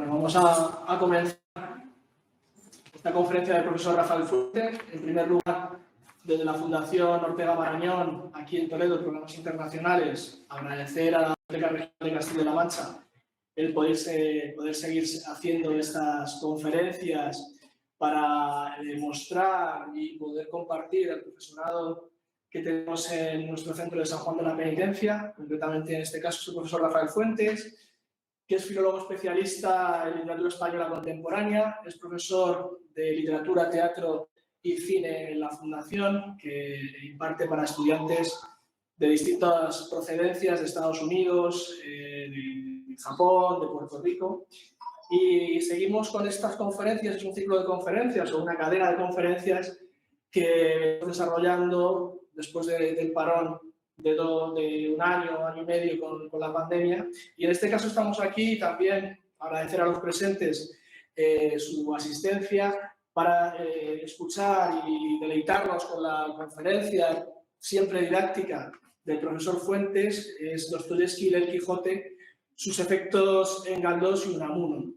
Bueno, vamos a comenzar esta conferencia del profesor Rafael Fuentes. En primer lugar, desde la Fundación Ortega Marañón, aquí en Toledo, Programas Internacionales, agradecer a la Biblioteca Regional de Castilla-La Mancha el poder seguir haciendo estas conferencias para demostrar y poder compartir el profesorado que tenemos en nuestro centro de San Juan de la Penitencia, concretamente en este caso es el profesor Rafael Fuentes, que es filólogo especialista en literatura española contemporánea, es profesor de literatura, teatro y cine en la Fundación, que imparte para estudiantes de distintas procedencias, de Estados Unidos, de Japón, de Puerto Rico. Y seguimos con estas conferencias, es un ciclo de conferencias o una cadena de conferencias que estamos desarrollando después del parón de un año y medio con la pandemia. Y en este caso estamos aquí también agradecer a los presentes su asistencia para escuchar y deleitarnos con la conferencia siempre didáctica del profesor Fuentes, es Dostoyevski y el Quijote, sus efectos en Galdós y Unamuno.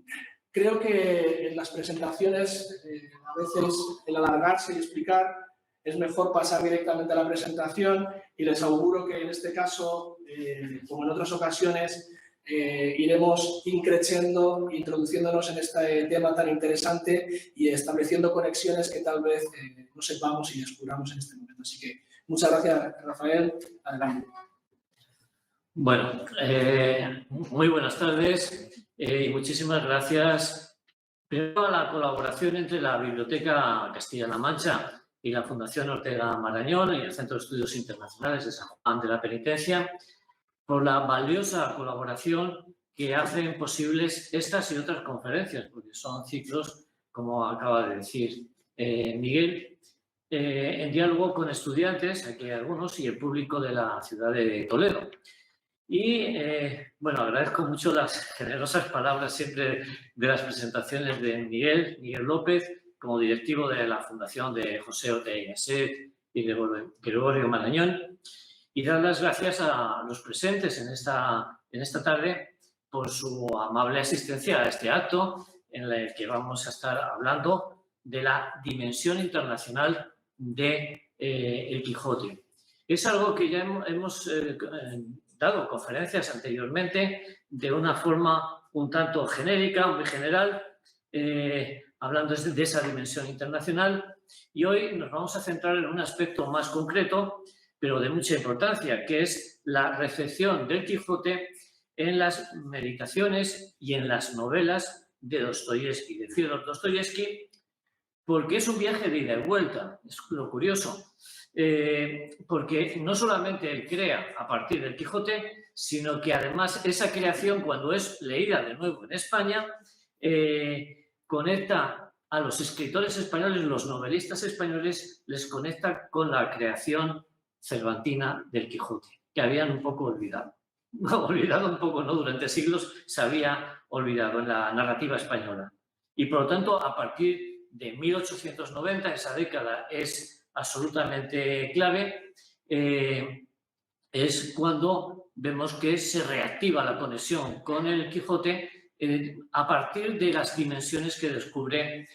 Creo que en las presentaciones, a veces el alargarse y explicar, es mejor pasar directamente a la presentación y les auguro que en este caso, como en otras ocasiones, iremos increciendo, introduciéndonos en este tema tan interesante y estableciendo conexiones que tal vez no sepamos y descubramos en este momento. Así que muchas gracias, Rafael. Adelante. Bueno, muy buenas tardes y muchísimas gracias primero a la colaboración entre la Biblioteca Castilla-La Mancha y la Fundación Ortega Marañón y el Centro de Estudios Internacionales de San Juan de la Penitencia por la valiosa colaboración que hacen posibles estas y otras conferencias, porque son ciclos, como acaba de decir Miguel, en diálogo con estudiantes, aquí hay algunos, y el público de la ciudad de Toledo. Y, bueno, agradezco mucho las generosas palabras siempre de las presentaciones de Miguel López, como directivo de la Fundación de José Ortega y de Gregorio Marañón, y dar las gracias a los presentes en esta tarde por su amable asistencia a este acto en el que vamos a estar hablando de la dimensión internacional de El Quijote. Es algo que ya hemos dado conferencias anteriormente de una forma un tanto genérica, muy general, hablando de esa dimensión internacional, y hoy nos vamos a centrar en un aspecto más concreto, pero de mucha importancia, que es la recepción del Quijote en las meditaciones y en las novelas de Dostoyevski, de Fyodor Dostoyevski, porque es un viaje de ida y vuelta, es lo curioso. Porque no solamente él crea a partir del Quijote, sino que además esa creación, cuando es leída de nuevo en España, conecta a los escritores españoles, los novelistas españoles, les conecta con la creación cervantina del Quijote, que habían un poco olvidado. Olvidado un poco, ¿no? Durante siglos se había olvidado en la narrativa española. Y por lo tanto, a partir de 1890, esa década es absolutamente clave, es cuando vemos que se reactiva la conexión con el Quijote a partir de las dimensiones que descubre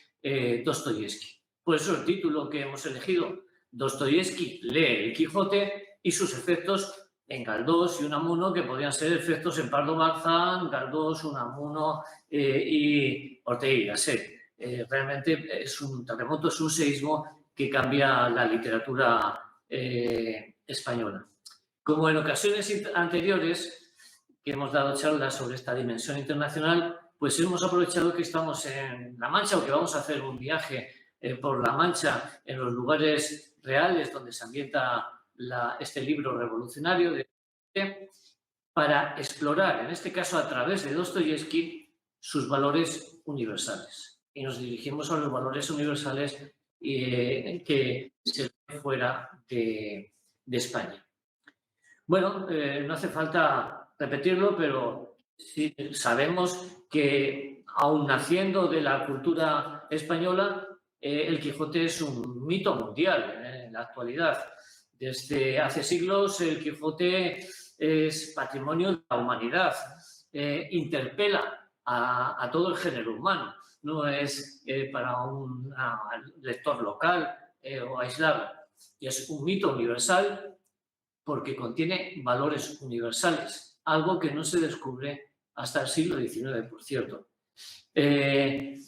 Dostoyevski. Por eso el título que hemos elegido, Dostoyevski lee el Quijote y sus efectos en Galdós y Unamuno, que podrían ser efectos en Pardo Bazán, Galdós, Unamuno y Ortega y Gasset. Realmente es un terremoto, es un seísmo que cambia la literatura española. Como en ocasiones anteriores que hemos dado charlas sobre esta dimensión internacional, pues hemos aprovechado que estamos en La Mancha o que vamos a hacer un viaje por La Mancha en los lugares reales donde se ambienta este libro revolucionario para explorar, en este caso a través de Dostoyevski, sus valores universales. Y nos dirigimos a los valores universales que se ven fuera de España. Bueno, no hace falta repetirlo, pero sí sabemos que, aun naciendo de la cultura española, el Quijote es un mito mundial en la actualidad. Desde hace siglos el Quijote es patrimonio de la humanidad, interpela a todo el género humano. No es para un lector local o aislado. Y es un mito universal porque contiene valores universales, algo que no se descubre hasta el siglo XIX, por cierto.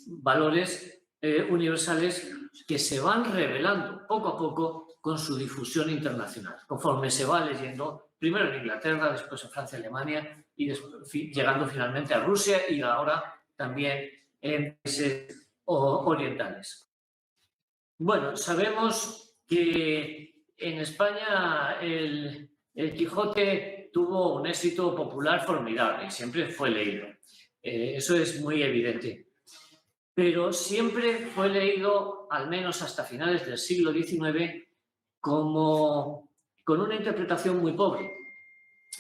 Valores universales que se van revelando poco a poco con su difusión internacional, conforme se va leyendo, primero en Inglaterra, después en Francia, Alemania y después, llegando finalmente a Rusia y ahora también en países orientales. Bueno, sabemos que en España el Quijote tuvo un éxito popular formidable y siempre fue leído. Eso es muy evidente. Pero siempre fue leído, al menos hasta finales del siglo XIX, con una interpretación muy pobre.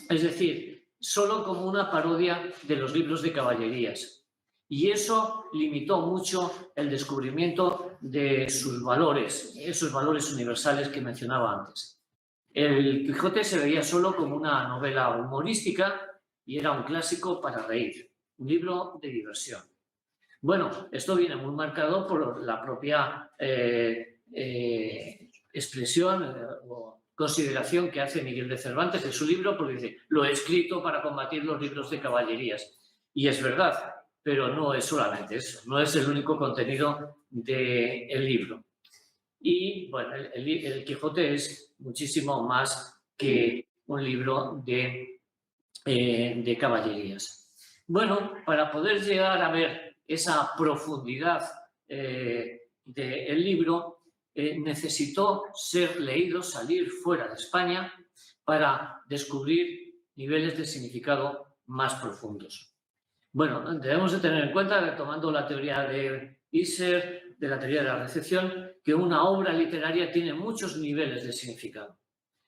Es decir, solo como una parodia de los libros de caballerías. Y eso limitó mucho el descubrimiento de sus valores, esos valores universales que mencionaba antes. El Quijote se veía solo como una novela humorística y era un clásico para reír, un libro de diversión. Bueno, esto viene muy marcado por la propia expresión o consideración que hace Miguel de Cervantes de su libro, porque dice, lo he escrito para combatir los libros de caballerías. Y es verdad, pero no es solamente eso, no es el único contenido del libro. Y bueno, el Quijote es muchísimo más que un libro de caballerías. Bueno, para poder llegar a ver esa profundidad del libro, necesitó ser leído, salir fuera de España para descubrir niveles de significado más profundos. Bueno, debemos de tener en cuenta, retomando la teoría de Husserl, de la teoría de la recepción, que una obra literaria tiene muchos niveles de significado.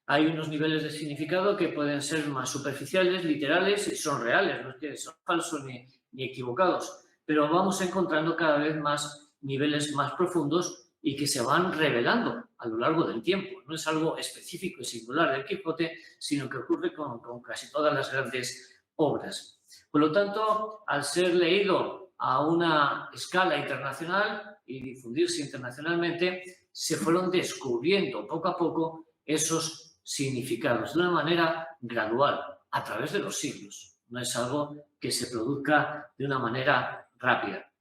Hay unos niveles de significado que pueden ser más superficiales, literales, y son reales, no es que son falsos ni equivocados, pero vamos encontrando cada vez más niveles más profundos y que se van revelando a lo largo del tiempo. No es algo específico y singular del Quijote, sino que ocurre con casi todas las grandes obras. Por lo tanto, al ser leído a una escala internacional y difundirse internacionalmente, se fueron descubriendo poco a poco esos significados de una manera gradual, a través de los siglos. No es algo que se produzca de una manera rápida.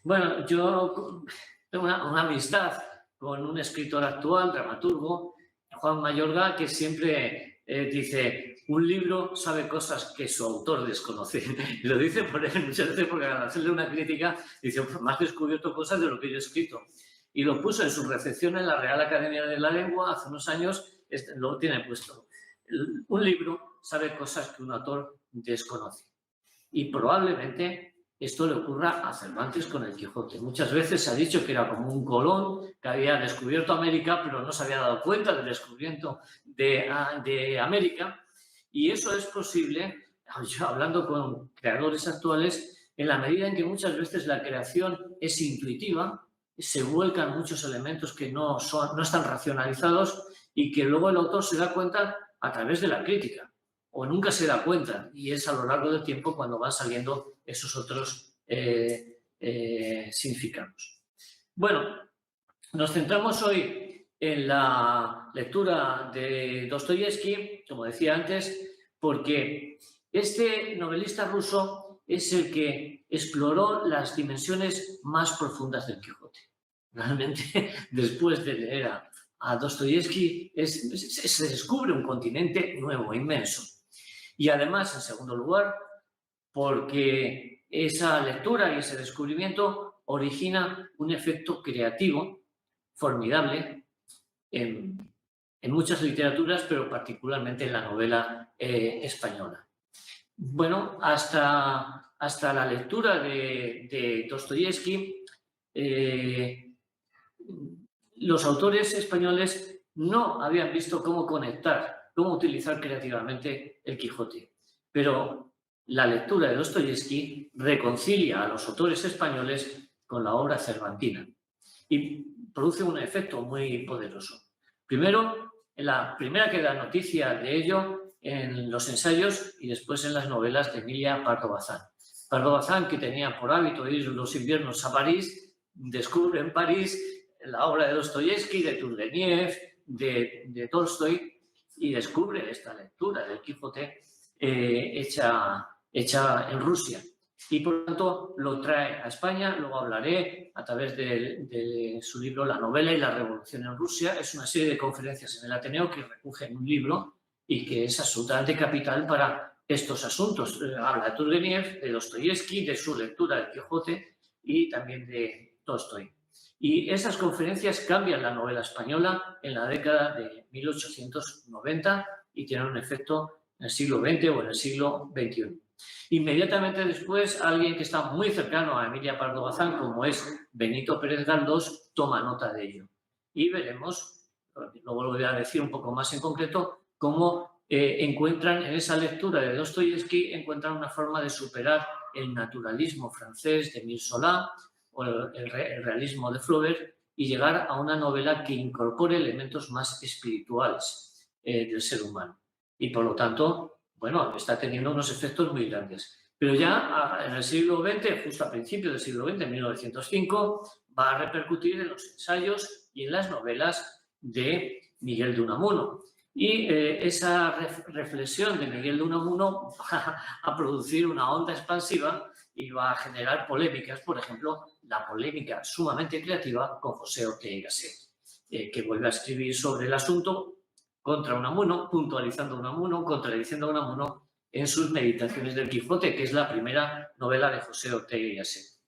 Bueno, yo tengo una amistad con un escritor actual, dramaturgo, Juan Mayorga, que siempre dice, un libro sabe cosas que su autor desconoce. Y lo dice por él muchas veces porque al hacerle una crítica dice, me has descubierto cosas de lo que yo he escrito. Y lo puso en su recepción en la Real Academia de la Lengua hace unos años, lo tiene puesto. Un libro sabe cosas que un autor desconoce. Y probablemente esto le ocurra a Cervantes con el Quijote. Muchas veces se ha dicho que era como un Colón que había descubierto América, pero no se había dado cuenta del descubrimiento de América. Y eso es posible, yo hablando con creadores actuales, en la medida en que muchas veces la creación es intuitiva, se vuelcan muchos elementos que no están racionalizados y que luego el autor se da cuenta a través de la crítica, o nunca se da cuenta, y es a lo largo del tiempo cuando van saliendo esos otros significados. Bueno, nos centramos hoy en la lectura de Dostoyevski, como decía antes, porque este novelista ruso es el que exploró las dimensiones más profundas del Quijote. Realmente, después de leer a Dostoyevski, se descubre un continente nuevo, inmenso. Y además, en segundo lugar, porque esa lectura y ese descubrimiento origina un efecto creativo formidable en muchas literaturas, pero particularmente en la novela española. Bueno, hasta la lectura de Dostoyevski, los autores españoles no habían visto cómo conectar, cómo utilizar creativamente el Quijote. Pero la lectura de Dostoyevski reconcilia a los autores españoles con la obra cervantina y produce un efecto muy poderoso. Primero, la primera que da noticia de ello en los ensayos y después en las novelas de Emilia Pardo Bazán. Pardo Bazán, que tenía por hábito ir los inviernos a París, descubre en París la obra de Dostoyevsky, de Turgeniev, de Tolstoy, y descubre esta lectura del Quijote hecha en Rusia. Y por lo tanto lo trae a España. Luego hablaré a través de su libro La novela y la revolución en Rusia. Es una serie de conferencias en el Ateneo que recogen un libro y que es absolutamente capital para estos asuntos. Habla de Turgeniev, de Dostoyevsky, de su lectura del Quijote y también de Tolstoy. Y esas conferencias cambian la novela española en la década de 1890 y tienen un efecto en el siglo XX o en el siglo XXI. Inmediatamente después, alguien que está muy cercano a Emilia Pardo Bazán, como es Benito Pérez Galdós, toma nota de ello. Y veremos, luego lo voy a decir un poco más en concreto, cómo encuentran en esa lectura de Dostoyevsky, encuentran una forma de superar el naturalismo francés de Émile Zola o el realismo de Flaubert y llegar a una novela que incorpore elementos más espirituales del ser humano. Y por lo tanto, bueno, está teniendo unos efectos muy grandes. Pero ya en el siglo XX, justo a principios del siglo XX, en 1905, va a repercutir en los ensayos y en las novelas de Miguel de Unamuno. Y esa reflexión de Miguel de Unamuno va a producir una onda expansiva y va a generar polémicas, por ejemplo, la polémica sumamente creativa con José Ortega y Gasset, que vuelve a escribir sobre el asunto contra Unamuno, puntualizando Unamuno, contradiciendo a Unamuno en sus Meditaciones del Quijote, que es la primera novela de José Ortega y Gasset.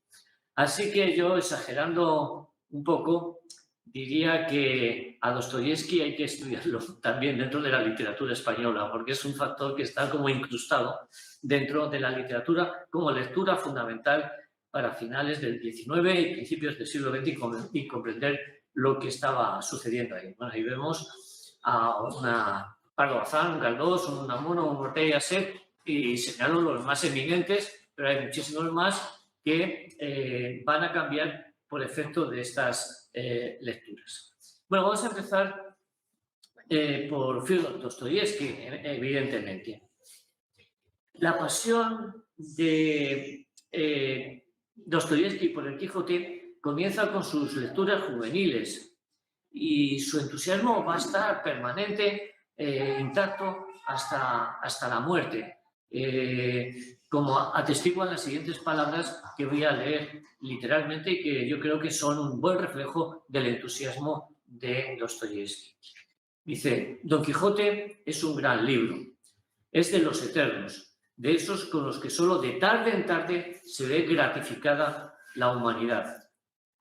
Así que yo, exagerando un poco, diría que a Dostoyevsky hay que estudiarlo también dentro de la literatura española, porque es un factor que está como incrustado dentro de la literatura como lectura fundamental para finales del XIX y principios del siglo XX y comprender lo que estaba sucediendo ahí. Bueno, ahí vemos a una Pardo Bazán, un Galdós, un Unamuno, un Ortega y Gasset, y señalo los más eminentes, pero hay muchísimos más que van a cambiar por efecto de estas lecturas. Bueno, vamos a empezar por Fyodor Dostoyevsky, evidentemente. La pasión de Dostoyevsky por el Quijote comienza con sus lecturas juveniles y su entusiasmo va a estar permanente, intacto hasta la muerte. Como atestiguan las siguientes palabras que voy a leer literalmente y que yo creo que son un buen reflejo del entusiasmo de Dostoyevsky. Dice: Don Quijote es un gran libro, es de los eternos, de esos con los que solo de tarde en tarde se ve gratificada la humanidad.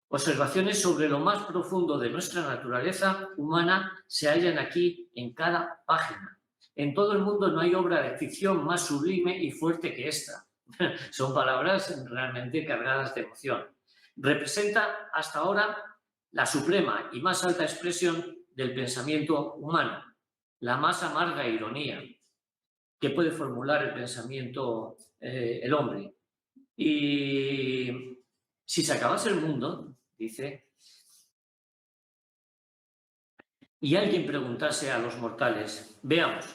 Observaciones sobre lo más profundo de nuestra naturaleza humana se hallan aquí en cada página. En todo el mundo no hay obra de ficción más sublime y fuerte que esta. Son palabras realmente cargadas de emoción. Representa hasta ahora la suprema y más alta expresión del pensamiento humano, la más amarga ironía que puede formular el pensamiento el hombre. Y si se acabase el mundo, dice, y alguien preguntase a los mortales: veamos,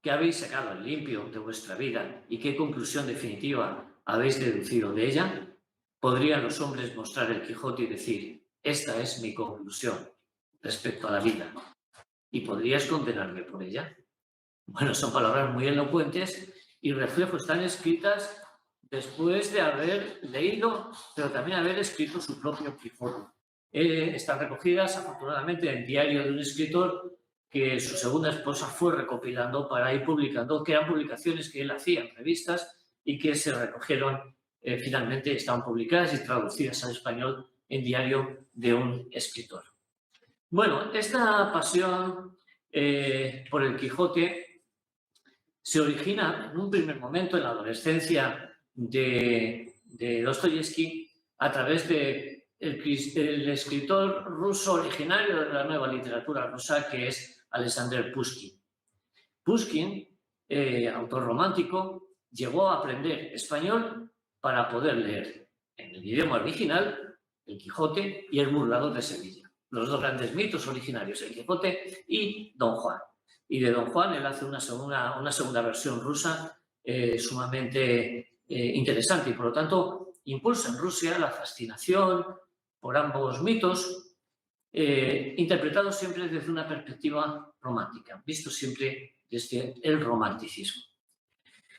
¿qué habéis sacado en limpio de vuestra vida y qué conclusión definitiva habéis deducido de ella? Podrían los hombres mostrar el Quijote y decir: esta es mi conclusión respecto a la vida. ¿Y podrías condenarme por ella? Bueno, son palabras muy elocuentes y reflejos están escritas después de haber leído, pero también haber escrito su propio Quijote. Están recogidas, afortunadamente, en el diario de un escritor que su segunda esposa fue recopilando para ir publicando, que eran publicaciones que él hacía en revistas y que se recogieron, finalmente estaban publicadas y traducidas al español en diario de un escritor. Bueno, esta pasión por el Quijote se origina en un primer momento en la adolescencia de Dostoyevsky a través de el escritor ruso originario de la nueva literatura rusa, que es Alexander Pushkin. Pushkin, autor romántico, llegó a aprender español para poder leer en el idioma original el Quijote y el Burlador de Sevilla, los dos grandes mitos originarios, el Quijote y Don Juan. Y de Don Juan él hace una segunda versión rusa sumamente interesante y por lo tanto impulsa en Rusia la fascinación por ambos mitos, interpretados siempre desde una perspectiva romántica, visto siempre desde el romanticismo.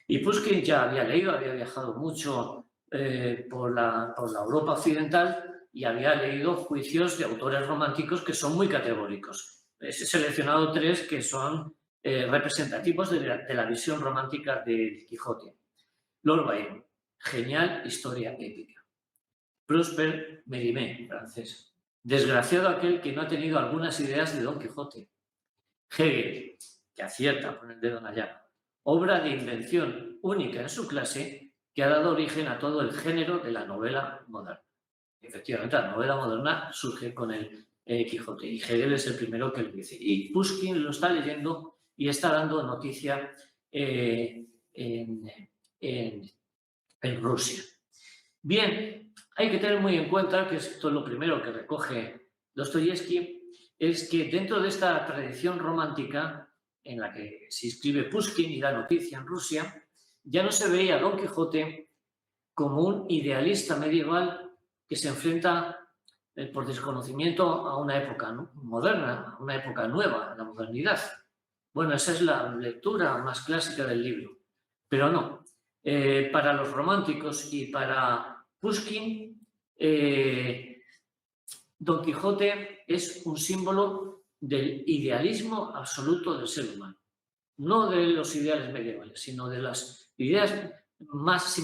Y Pushkin ya había leído, había viajado mucho por la Europa occidental y había leído juicios de autores románticos que son muy categóricos. He seleccionado 3 que son representativos de la visión romántica del Quijote. Lord Byron, genial historia épica. Prosper Mérimée, francés, desgraciado aquel que no ha tenido algunas ideas de Don Quijote. Hegel, que acierta a poner el dedo en la llaga, obra de invención única en su clase que ha dado origen a todo el género de la novela moderna. Efectivamente, la novela moderna surge con el Quijote y Hegel es el primero que lo dice. Y Pushkin lo está leyendo y está dando noticia en Rusia. Bien, hay que tener muy en cuenta que esto es lo primero que recoge Dostoyevsky, es que dentro de esta tradición romántica en la que se inscribe Pushkin y da noticia en Rusia, ya no se veía a Don Quijote como un idealista medieval que se enfrenta por desconocimiento a una época moderna, a una época nueva, la modernidad. Bueno, esa es la lectura más clásica del libro, pero no. Para los románticos y para Pushkin, Don Quijote es un símbolo del idealismo absoluto del ser humano. No de los ideales medievales, sino de las ideas más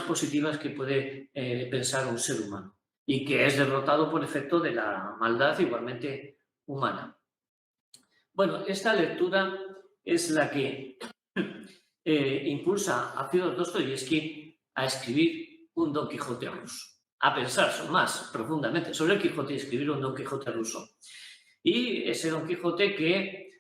positivas que puede pensar un ser humano y que es derrotado por efecto de la maldad igualmente humana. Bueno, esta lectura es la que impulsa a Fyodor Dostoyevsky a escribir un Don Quijote ruso, a pensar más profundamente sobre el Quijote y escribir un Don Quijote ruso. Y ese Don Quijote que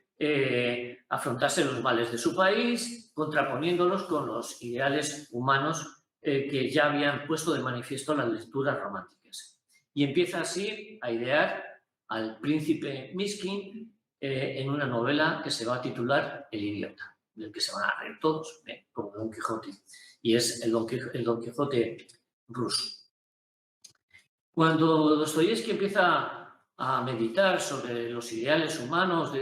afrontase los males de su país, contraponiéndolos con los ideales humanos que ya habían puesto de manifiesto las lecturas románticas. Y empieza así a idear al príncipe Miskin en una novela que se va a titular El idiota, del que se van a reír todos, como Don Quijote, y es el Don Quijote ruso. Cuando Dostoyevsky empieza a meditar sobre los ideales humanos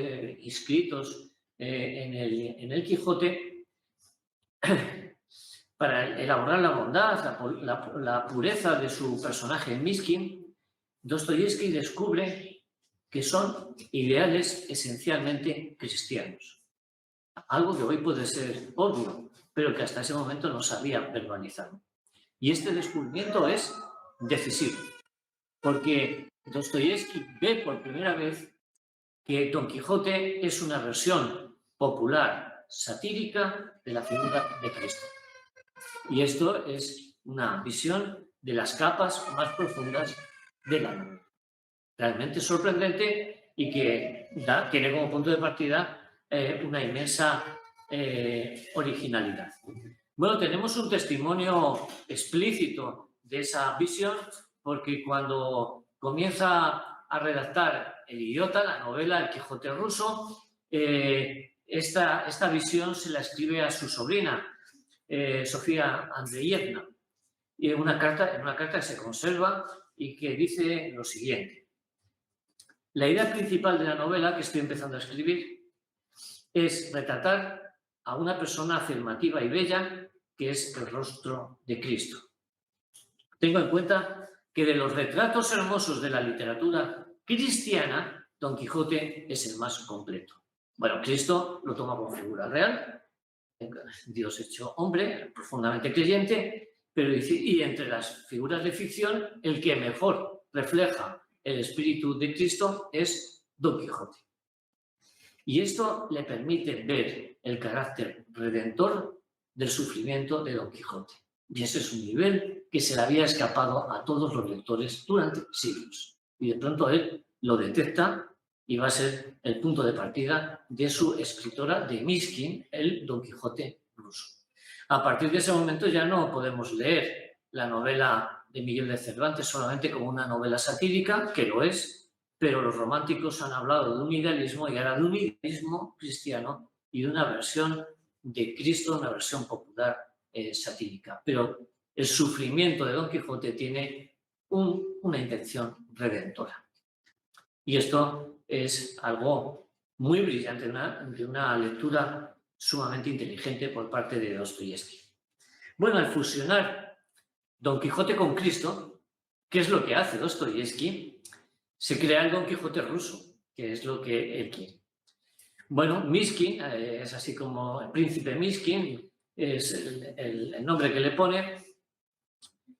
inscritos en el Quijote, para elaborar la bondad, la pureza de su personaje Miskin, Dostoyevsky descubre que son ideales esencialmente cristianos. Algo que hoy puede ser obvio, pero que hasta ese momento no sabía verbalizar. Y este descubrimiento es decisivo, porque Dostoyevsky ve por primera vez que Don Quijote es una versión popular, satírica de la figura de Cristo. Y esto es una visión de las capas más profundas de la novela. Realmente sorprendente y que tiene como punto de partida una inmensa originalidad. Bueno, tenemos un testimonio explícito de esa visión porque cuando comienza a redactar El idiota, la novela El Quijote ruso, esta visión se la escribe a su sobrina, Sofía Andreyevna, y en una carta que se conserva y que dice lo siguiente. La idea principal de la novela que estoy empezando a escribir es retratar a una persona afirmativa y bella que es el rostro de Cristo. Tengo en cuenta que de los retratos hermosos de la literatura cristiana, Don Quijote es el más completo. Bueno, Cristo lo toma como figura real, Dios hecho hombre, profundamente creyente, pero dice, y entre las figuras de ficción, el que mejor refleja el espíritu de Cristo es Don Quijote. Y esto le permite ver el carácter redentor del sufrimiento de Don Quijote. Y ese es un nivel que se le había escapado a todos los lectores durante siglos. Y de pronto él lo detecta y va a ser el punto de partida de su escritora de Miskin, el Don Quijote ruso. A partir de ese momento ya no podemos leer la novela de Miguel de Cervantes solamente como una novela satírica, que lo es, pero los románticos han hablado de un idealismo y ahora de un idealismo cristiano y de una versión de Cristo, una versión popular satírica. Pero el sufrimiento de Don Quijote tiene una intención redentora. Y esto es algo muy brillante, de una lectura sumamente inteligente por parte de Dostoyevski. Bueno, al fusionar Don Quijote con Cristo, ¿qué es lo que hace Dostoyevski? Se crea el Don Quijote ruso, que es lo que él quiere. Bueno, Myskin, es así como el príncipe Myskin, es el nombre que le pone,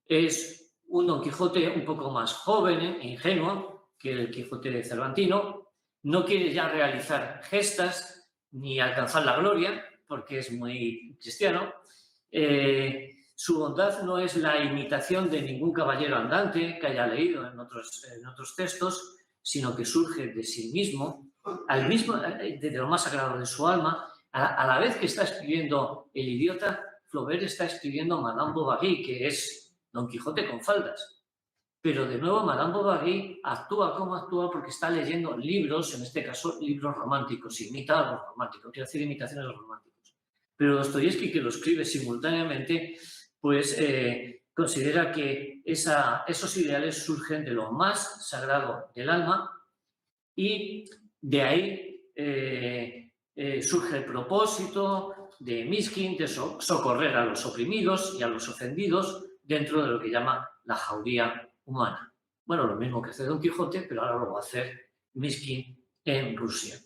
es un Don Quijote un poco más joven e ingenuo que el Quijote cervantino, no quiere ya realizar gestas ni alcanzar la gloria, porque es muy cristiano. Su bondad no es la imitación de ningún caballero andante que haya leído en otros textos, sino que surge de sí mismo, de lo más sagrado de su alma. A la vez que está escribiendo El idiota, Flaubert está escribiendo Madame Bovary, que es Don Quijote con faldas. Pero de nuevo Madame Bovary actúa como actúa porque está leyendo libros, en este caso libros románticos, imita a los románticos, quiere hacer imitaciones de los románticos. Pero Dostoyevski, que lo escribe simultáneamente, pues considera que esos ideales surgen de lo más sagrado del alma y de ahí surge el propósito de Myskin de socorrer a los oprimidos y a los ofendidos dentro de lo que llama la jauría humana. Bueno, lo mismo que hace Don Quijote, pero ahora lo va a hacer Myskin en Rusia.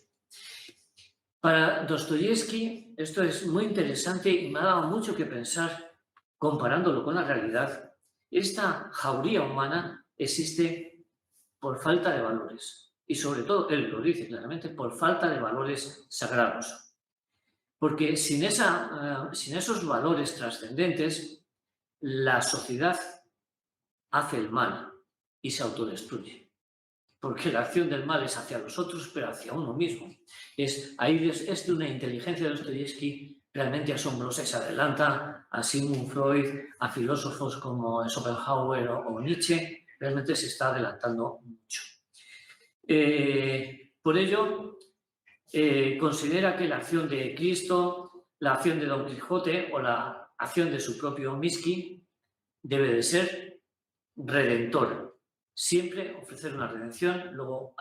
Para Dostoyevski esto es muy interesante y me ha dado mucho que pensar comparándolo con la realidad. Esta jauría humana existe por falta de valores y sobre todo, él lo dice claramente, por falta de valores sagrados. Porque sin esos valores trascendentes, la sociedad hace el mal y se autodestruye. Porque la acción del mal es hacia los otros, pero hacia uno mismo. Es de una inteligencia de Dostoyevski realmente asombrosa y se adelanta a Sigmund Freud, a filósofos como Schopenhauer o Nietzsche. Realmente se está adelantando mucho. Por ello, considera que la acción de Cristo, la acción de Don Quijote o la acción de su propio Myskin debe de ser redentora. Siempre ofrecer una redención. Luego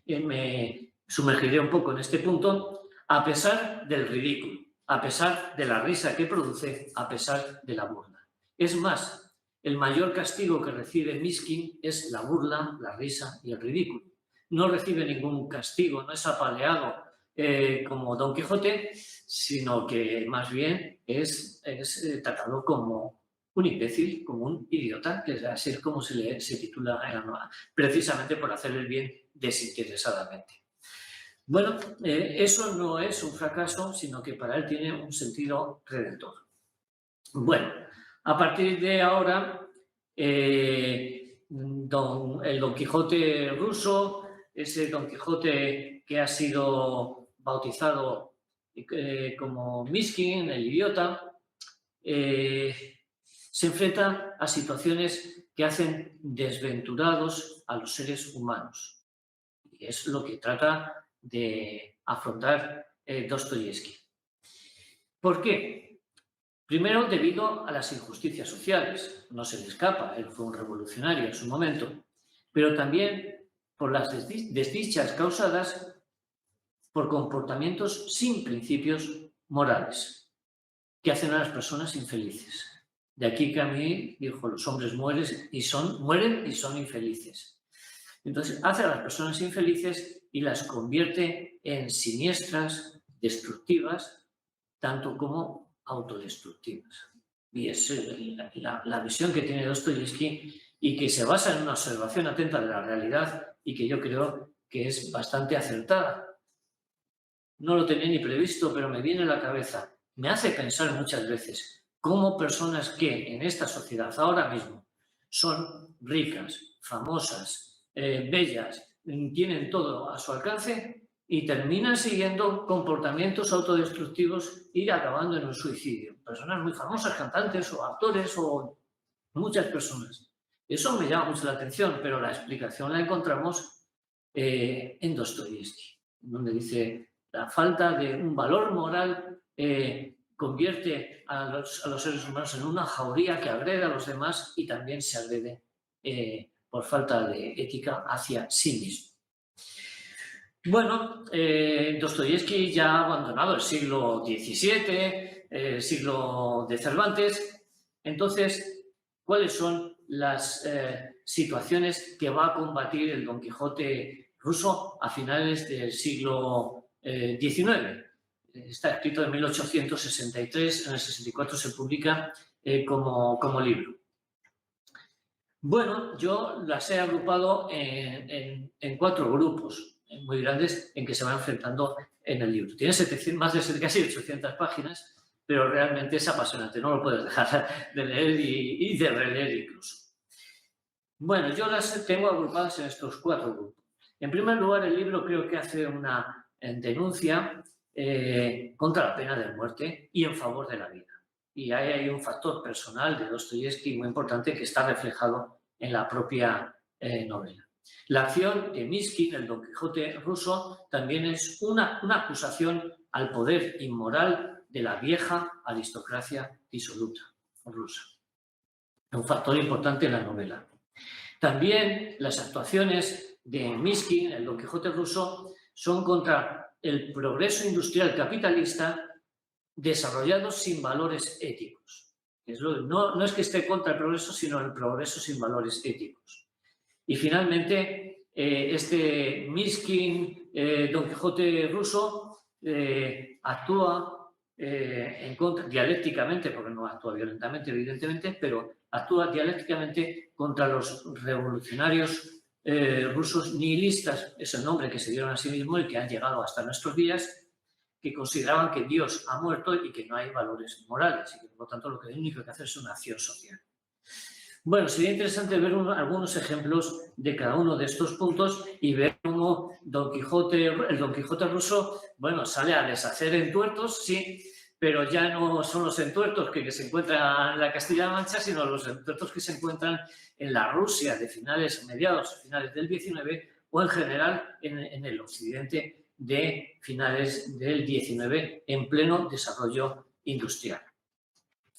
me sumergiré un poco en este punto, a pesar del ridículo, a pesar de la risa que produce, a pesar de la burla. Es más, el mayor castigo que recibe Myskin es la burla, la risa y el ridículo. No recibe ningún castigo, no es apaleado como Don Quijote, sino que más bien es tratado como un imbécil, como un idiota, que es así como se titula en la novela, precisamente por hacer el bien desinteresadamente. Bueno, eso no es un fracaso, sino que para él tiene un sentido redentor. Bueno, a partir de ahora, el Don Quijote ruso, ese Don Quijote que ha sido bautizado como Myskin, el idiota, se enfrenta a situaciones que hacen desventurados a los seres humanos. Y es lo que trata de afrontar Dostoyevski. ¿Por qué? Primero, debido a las injusticias sociales. No se le escapa, él fue un revolucionario en su momento, pero también por las desdichas causadas por comportamientos sin principios morales que hacen a las personas infelices. De aquí que a mí dijo, los hombres mueren y son infelices. Entonces, hace a las personas infelices y las convierte en siniestras, destructivas, tanto como autodestructivas. Y es la visión que tiene Dostoyevski y que se basa en una observación atenta de la realidad y que yo creo que es bastante acertada. No lo tenía ni previsto, pero me viene a la cabeza. Me hace pensar muchas veces cómo personas que en esta sociedad ahora mismo son ricas, famosas, bellas, tienen todo a su alcance y terminan siguiendo comportamientos autodestructivos y acabando en un suicidio. Personas muy famosas, cantantes o actores o muchas personas. Eso me llama mucho la atención, pero la explicación la encontramos en Dostoyevski, donde dice la falta de un valor moral convierte a los seres humanos en una jauría que agrede a los demás y también se agrede por falta de ética hacia sí mismo. Bueno, Dostoyevski ya ha abandonado el siglo XVII, el siglo de Cervantes. Entonces, ¿cuáles son las situaciones que va a combatir el Don Quijote ruso a finales del siglo XIX? Está escrito en 1863, en el 64 se publica como libro. Bueno, yo las he agrupado en 4 grupos muy grandes en que se va enfrentando en el libro. Tiene más de casi 800 páginas, pero realmente es apasionante, no lo puedes dejar de leer y de releer incluso. Bueno, yo las tengo agrupadas en estos 4 grupos. En primer lugar, el libro creo que hace una denuncia contra la pena de muerte y en favor de la vida. Y ahí hay un factor personal de Dostoyevski muy importante que está reflejado en la propia novela. La acción de Mishkin, el Don Quijote ruso, también es una acusación al poder inmoral de la vieja aristocracia disoluta rusa. Un factor importante en la novela. También las actuaciones de Mishkin, el Don Quijote ruso, son contra el progreso industrial capitalista desarrollado sin valores éticos. No es que esté contra el progreso, sino el progreso sin valores éticos. Y finalmente, este Mishkin, Don Quijote ruso, actúa en contra, dialécticamente, porque no actúa violentamente, evidentemente, pero actúa dialécticamente contra los revolucionarios rusos nihilistas, es el nombre que se dieron a sí mismos y que han llegado hasta nuestros días, que consideraban que Dios ha muerto y que no hay valores morales y que, por lo tanto, lo único que hay que hacer es una acción social. Bueno, sería interesante ver algunos ejemplos de cada uno de estos puntos y ver cómo el Don Quijote ruso, bueno, sale a deshacer entuertos, sí, pero ya no son los entuertos que se encuentran en la Castilla-La Mancha, sino los entuertos que se encuentran en la Rusia de mediados finales del XIX o en general en el occidente de finales del XIX en pleno desarrollo industrial.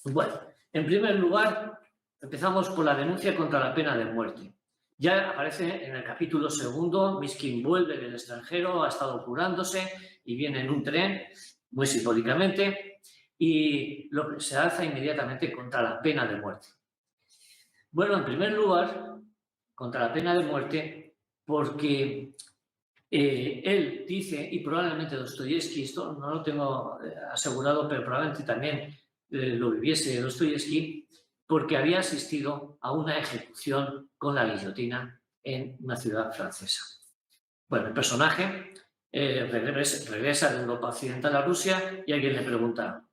Bueno, en primer lugar, empezamos por la denuncia contra la pena de muerte. Ya aparece en el capítulo 2, Mishkin vuelve del extranjero, ha estado curándose y viene en un tren, muy simbólicamente, y se alza inmediatamente contra la pena de muerte. Bueno, en primer lugar, contra la pena de muerte, porque él dice, y probablemente Dostoyevski, esto no lo tengo asegurado, pero probablemente también lo viviese Dostoyevski, porque había asistido a una ejecución con la guillotina en una ciudad francesa. Bueno, el personaje regresa de Europa Occidental a Rusia y alguien le pregunta,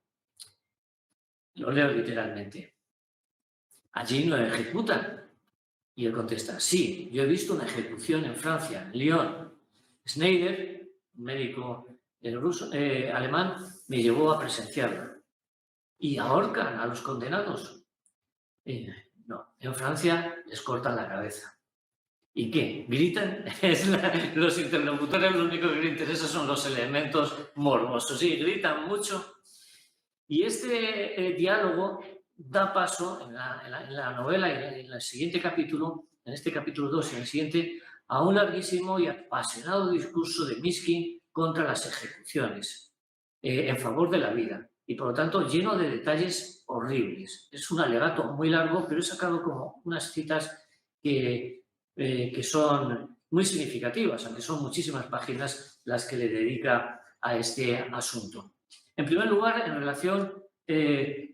lo leo literalmente, ¿allí no ejecutan? Y él contesta, sí, yo he visto una ejecución en Francia, en Lyon. Schneider, un médico alemán, me llevó a presenciarla. ¿Y ahorcan a los condenados? No, en Francia les cortan la cabeza. ¿Y qué? ¿Gritan? Los interlocutores lo único que les interesa son los elementos morbosos. Sí, gritan mucho. Y este diálogo da paso en la novela y en el siguiente capítulo, en este capítulo 2 y en el siguiente, a un larguísimo y apasionado discurso de Mishkin contra las ejecuciones, en favor de la vida. Y por lo tanto lleno de detalles horribles. Es un alegato muy largo, pero he sacado como unas citas que son muy significativas, aunque son muchísimas páginas las que le dedica a este asunto. En primer lugar, en relación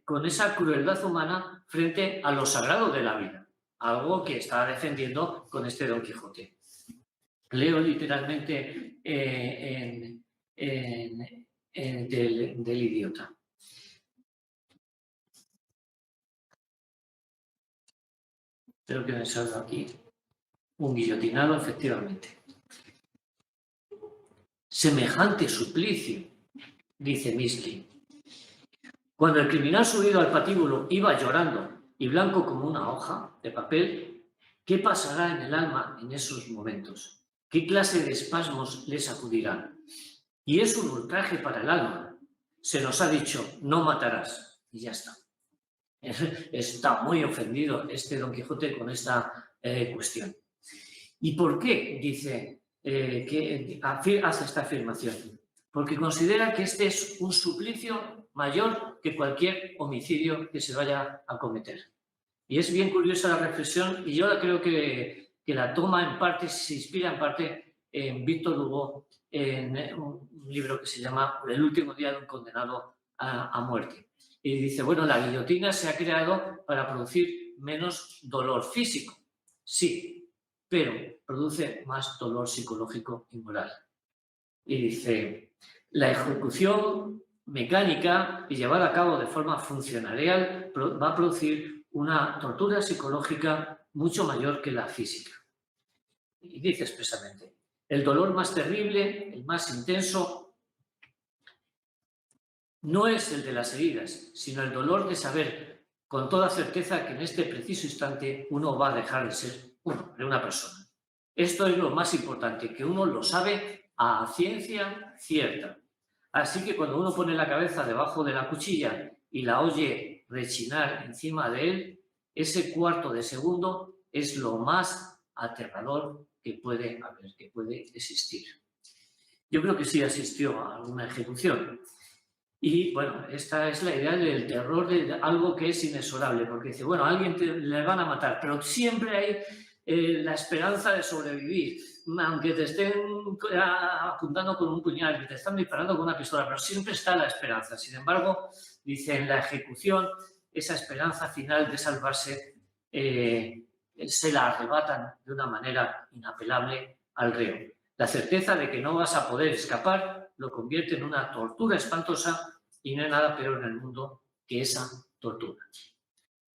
con esa crueldad humana frente a lo sagrado de la vida, algo que está defendiendo con este Don Quijote. Leo literalmente del idiota. Espero que me salga aquí. Un guillotinado, efectivamente. Semejante suplicio, dice Mishkin. Cuando el criminal subido al patíbulo iba llorando y blanco como una hoja de papel, ¿qué pasará en el alma en esos momentos? ¿Qué clase de espasmos le sacudirán? Y es un ultraje para el alma. se nos ha dicho no matarás y ya está. Está muy ofendido Don Quijote con esta cuestión. ¿Y por qué dice que hace esta afirmación? Porque considera que este es un suplicio mayor que cualquier homicidio que se vaya a cometer. Y es bien curiosa la reflexión, y yo creo que la toma en parte, se inspira en parte en Víctor Hugo, en un libro que se llama El último día de un condenado a muerte. Y dice, bueno, la guillotina se ha creado para producir menos dolor físico, sí, pero produce más dolor psicológico y moral. Y dice, la ejecución mecánica y llevada a cabo de forma funcionarial va a producir una tortura psicológica mucho mayor que la física. Y dice expresamente, el dolor más terrible, el más intenso, no es el de las heridas, sino el dolor de saber con toda certeza que en este preciso instante uno va a dejar de ser una persona. Esto es lo más importante, que uno lo sabe a ciencia cierta. Así que cuando uno pone la cabeza debajo de la cuchilla y la oye rechinar encima de él, ese cuarto de segundo es lo más aterrador que puede haber, que puede existir. Yo creo que sí asistió a una ejecución. Y bueno, esta es la idea del terror de algo que es inexorable, porque dice, bueno, a alguien le van a matar, pero siempre hay la esperanza de sobrevivir, aunque te estén apuntando con un puñal, que te están disparando con una pistola, pero siempre está la esperanza. Sin embargo, dice, en la ejecución, esa esperanza final de salvarse se la arrebatan de una manera inapelable al reo. La certeza de que no vas a poder escapar lo convierte en una tortura espantosa y no hay nada peor en el mundo que esa tortura.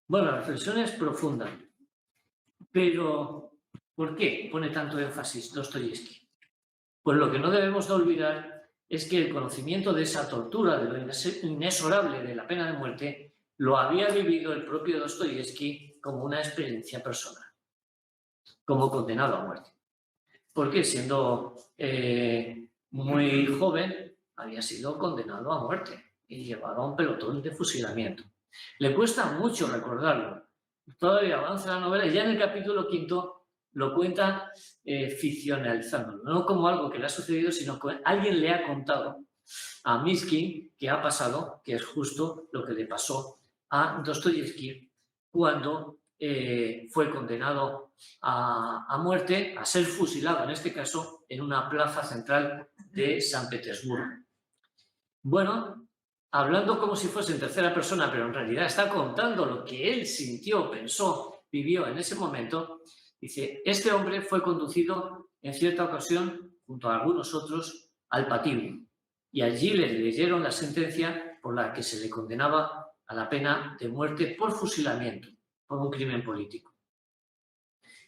Bueno, la reflexión es profunda, pero ¿por qué pone tanto énfasis Dostoyevski? Pues lo que no debemos de olvidar es que el conocimiento de esa tortura, de lo inexorable de la pena de muerte, lo había vivido el propio Dostoyevski como una experiencia personal, como condenado a muerte. Porque siendo muy joven había sido condenado a muerte y llevado a un pelotón de fusilamiento. Le cuesta mucho recordarlo. Todavía avanza la novela y ya en el capítulo 5 lo cuenta ficcionalizándolo, no como algo que le ha sucedido, sino que alguien le ha contado a Miskin que ha pasado, que es justo lo que le pasó a Dostoyevski cuando fue condenado a muerte, a ser fusilado, en este caso, en una plaza central de San Petersburgo. Bueno, hablando como si fuese en tercera persona, pero en realidad está contando lo que él sintió, pensó, vivió en ese momento. Dice, este hombre fue conducido en cierta ocasión, junto a algunos otros, al patíbulo, y allí le leyeron la sentencia por la que se le condenaba a la pena de muerte por fusilamiento, por un crimen político.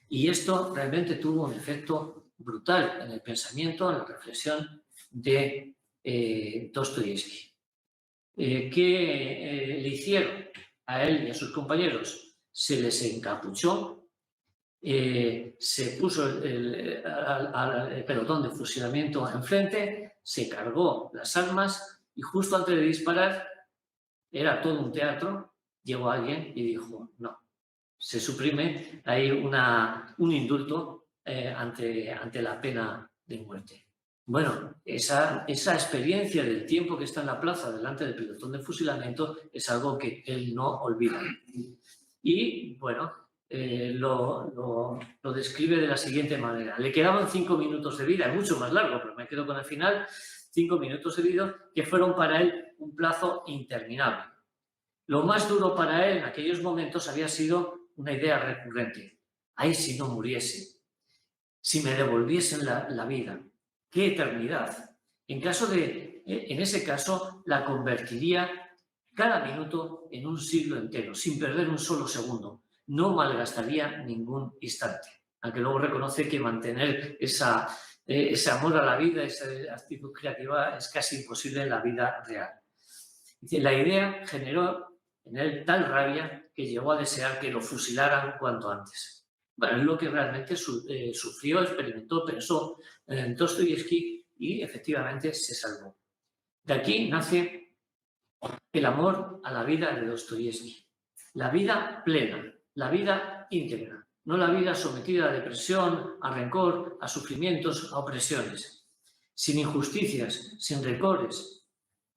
Y esto realmente tuvo un efecto brutal en el pensamiento, en la reflexión de Dostoyevski. ¿Qué le hicieron a él y a sus compañeros? Se les encapuchó, se puso al pelotón de fusilamiento enfrente, se cargó las armas y justo antes de disparar, era todo un teatro, llegó alguien y dijo, no, se suprime, hay un indulto ante la pena de muerte. Bueno, esa experiencia del tiempo que está en la plaza delante del pelotón de fusilamiento es algo que él no olvida. Y bueno, lo describe de la siguiente manera. Le quedaban 5 minutos de vida, es mucho más largo, pero me quedo con el final, 5 minutos de vida que fueron para él un plazo interminable. Lo más duro para él en aquellos momentos había sido una idea recurrente. ¡Ay, si no muriese! Si me devolviesen la vida. ¡Qué eternidad! En ese caso, la convertiría cada minuto en un siglo entero, sin perder un solo segundo. No malgastaría ningún instante. Aunque luego reconoce que mantener ese amor a la vida, esa actitud creativa, es casi imposible en la vida real. La idea generó en él tal rabia que llegó a desear que lo fusilaran cuanto antes. Bueno, es lo que realmente sufrió, experimentó, pensó Dostoyevski y efectivamente se salvó. De aquí nace el amor a la vida de Dostoyevsky. La vida plena, la vida íntegra, no la vida sometida a depresión, a rencor, a sufrimientos, a opresiones, sin injusticias, sin rencores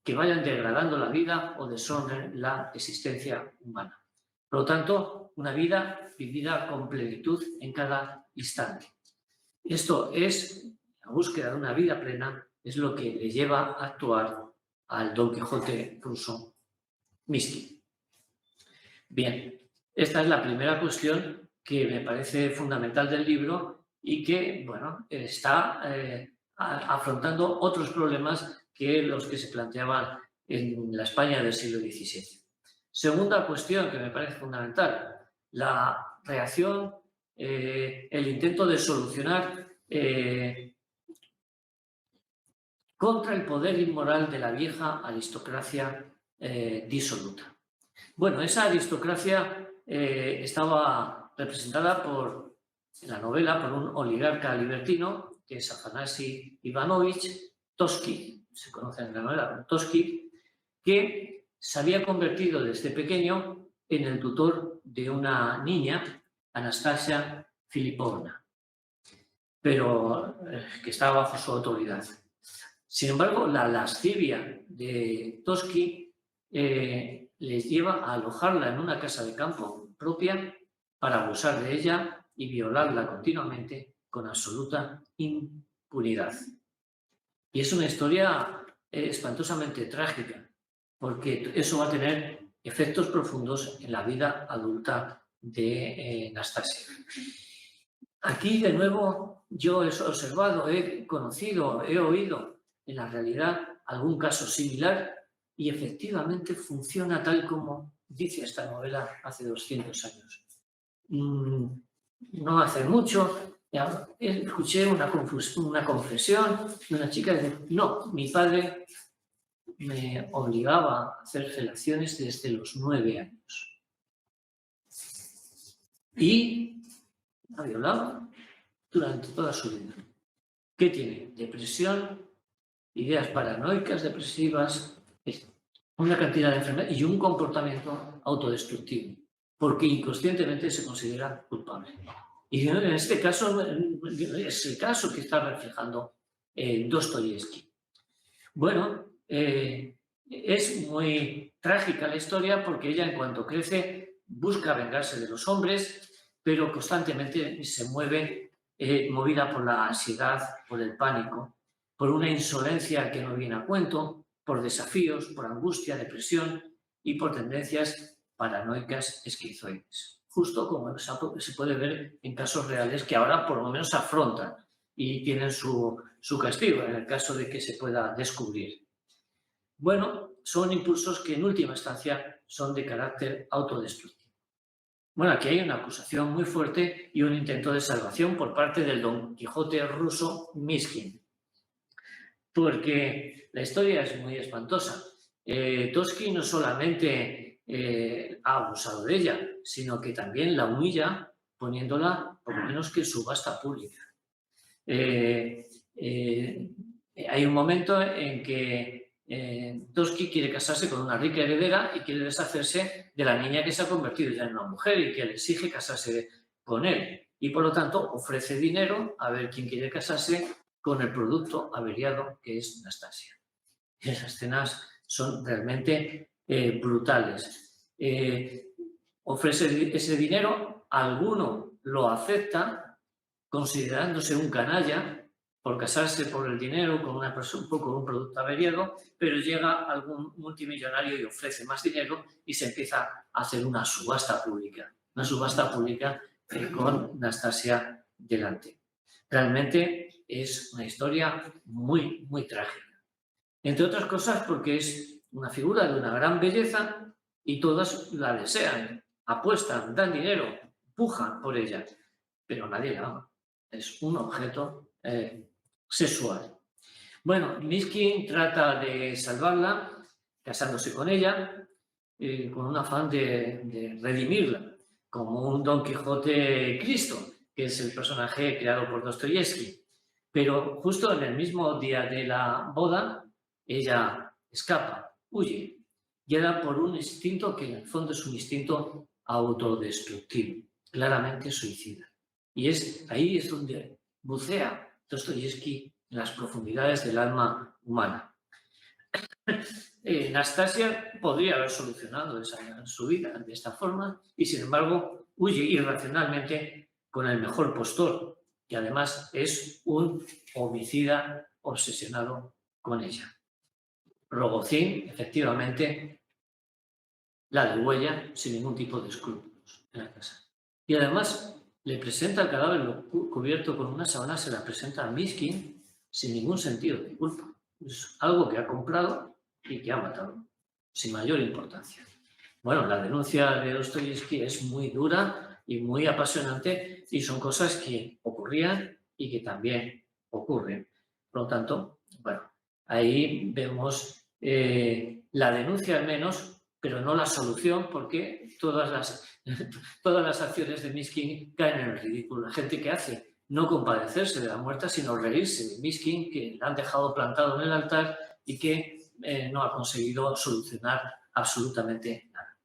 que vayan degradando la vida o deshonren la existencia humana. Por lo tanto, una vida vivida con plenitud en cada instante. Esto es, la búsqueda de una vida plena, es lo que le lleva a actuar al Don Quijote ruso Myskin. Bien, esta es la primera cuestión que me parece fundamental del libro y que, bueno, está afrontando otros problemas que los que se planteaban en la España del siglo XVII. Segunda cuestión que me parece fundamental, la reacción, el intento de solucionar contra el poder inmoral de la vieja aristocracia disoluta. Bueno, esa aristocracia estaba representada en la novela por un oligarca libertino, que es Afanasi Ivanovich Toski, se conoce en la novela como Toski, que se había convertido desde pequeño en el tutor de una niña, Anastasia Filipovna, pero que estaba bajo su autoridad. Sin embargo, la lascivia de Toski les lleva a alojarla en una casa de campo propia para abusar de ella y violarla continuamente con absoluta impunidad. Y es una historia espantosamente trágica, porque eso va a tener efectos profundos en la vida adulta de Anastasia. Aquí, de nuevo, yo he observado, he conocido, he oído en la realidad algún caso similar y efectivamente funciona tal como dice esta novela hace 200 años. No hace mucho escuché una confesión de una chica que dice, no, mi padre me obligaba a hacer felaciones desde los 9 años. Y la violaba durante toda su vida. ¿Qué tiene? Depresión, ideas paranoicas, depresivas, una cantidad de enfermedades y un comportamiento autodestructivo, porque inconscientemente se considera culpable. Y en este caso es el caso que está reflejando Dostoyevsky. Bueno, es muy trágica la historia porque ella, en cuanto crece, busca vengarse de los hombres, pero constantemente se mueve movida por la ansiedad, por el pánico, por una insolencia que no viene a cuento, por desafíos, por angustia, depresión y por tendencias paranoicas esquizoides. Justo como se puede ver en casos reales que ahora por lo menos afrontan y tienen su castigo en el caso de que se pueda descubrir. Bueno, son impulsos que en última instancia son de carácter autodestructivo. Bueno, aquí hay una acusación muy fuerte y un intento de salvación por parte del Don Quijote ruso Myskin, porque la historia es muy espantosa. Toski no solamente ha abusado de ella, sino que también la humilla poniéndola, por lo menos, que en subasta pública. Hay un momento en que Toski quiere casarse con una rica heredera y quiere deshacerse de la niña que se ha convertido ya en una mujer y que le exige casarse con él. Y por lo tanto ofrece dinero a ver quién quiere casarse con el producto averiado que es Anastasia. Y esas escenas son realmente brutales. Ofrece ese dinero, alguno lo acepta considerándose un canalla por casarse por el dinero con una persona, con un producto averiado, pero llega algún multimillonario y ofrece más dinero y se empieza a hacer una subasta pública con Anastasia delante. Realmente es una historia muy, muy trágica. Entre otras cosas porque es una figura de una gran belleza y todas la desean, apuestan, dan dinero, pujan por ella, pero nadie la ama. Es un objeto sexual. Bueno, Myskin trata de salvarla casándose con ella con un afán de redimirla, como un Don Quijote Cristo, que es el personaje creado por Dostoyevsky. Pero justo en el mismo día de la boda, ella escapa, huye. era por un instinto que en el fondo es un instinto autodestructivo, claramente suicida. Y ahí es donde bucea Dostoyevsky en las profundidades del alma humana. Nastasia podría haber solucionado su vida de esta forma y, sin embargo, huye irracionalmente con el mejor postor, que además es un homicida obsesionado con ella. Rogozin, efectivamente, la degüella sin ningún tipo de escrúpulos en la casa. Y además le presenta el cadáver cubierto con una sábana, se la presenta a Mishkin sin ningún sentido de culpa. Es algo que ha comprado y que ha matado, sin mayor importancia. Bueno, la denuncia de Dostoyevsky es muy dura y muy apasionante y son cosas que ocurrían y que también ocurren. Por lo tanto, bueno, ahí vemos la denuncia al menos, pero no la solución, porque todas las acciones de Mishkin caen en el ridículo. La gente que hace no compadecerse de la muerta, sino reírse de Mishkin, que la han dejado plantado en el altar y que no ha conseguido solucionar absolutamente nada.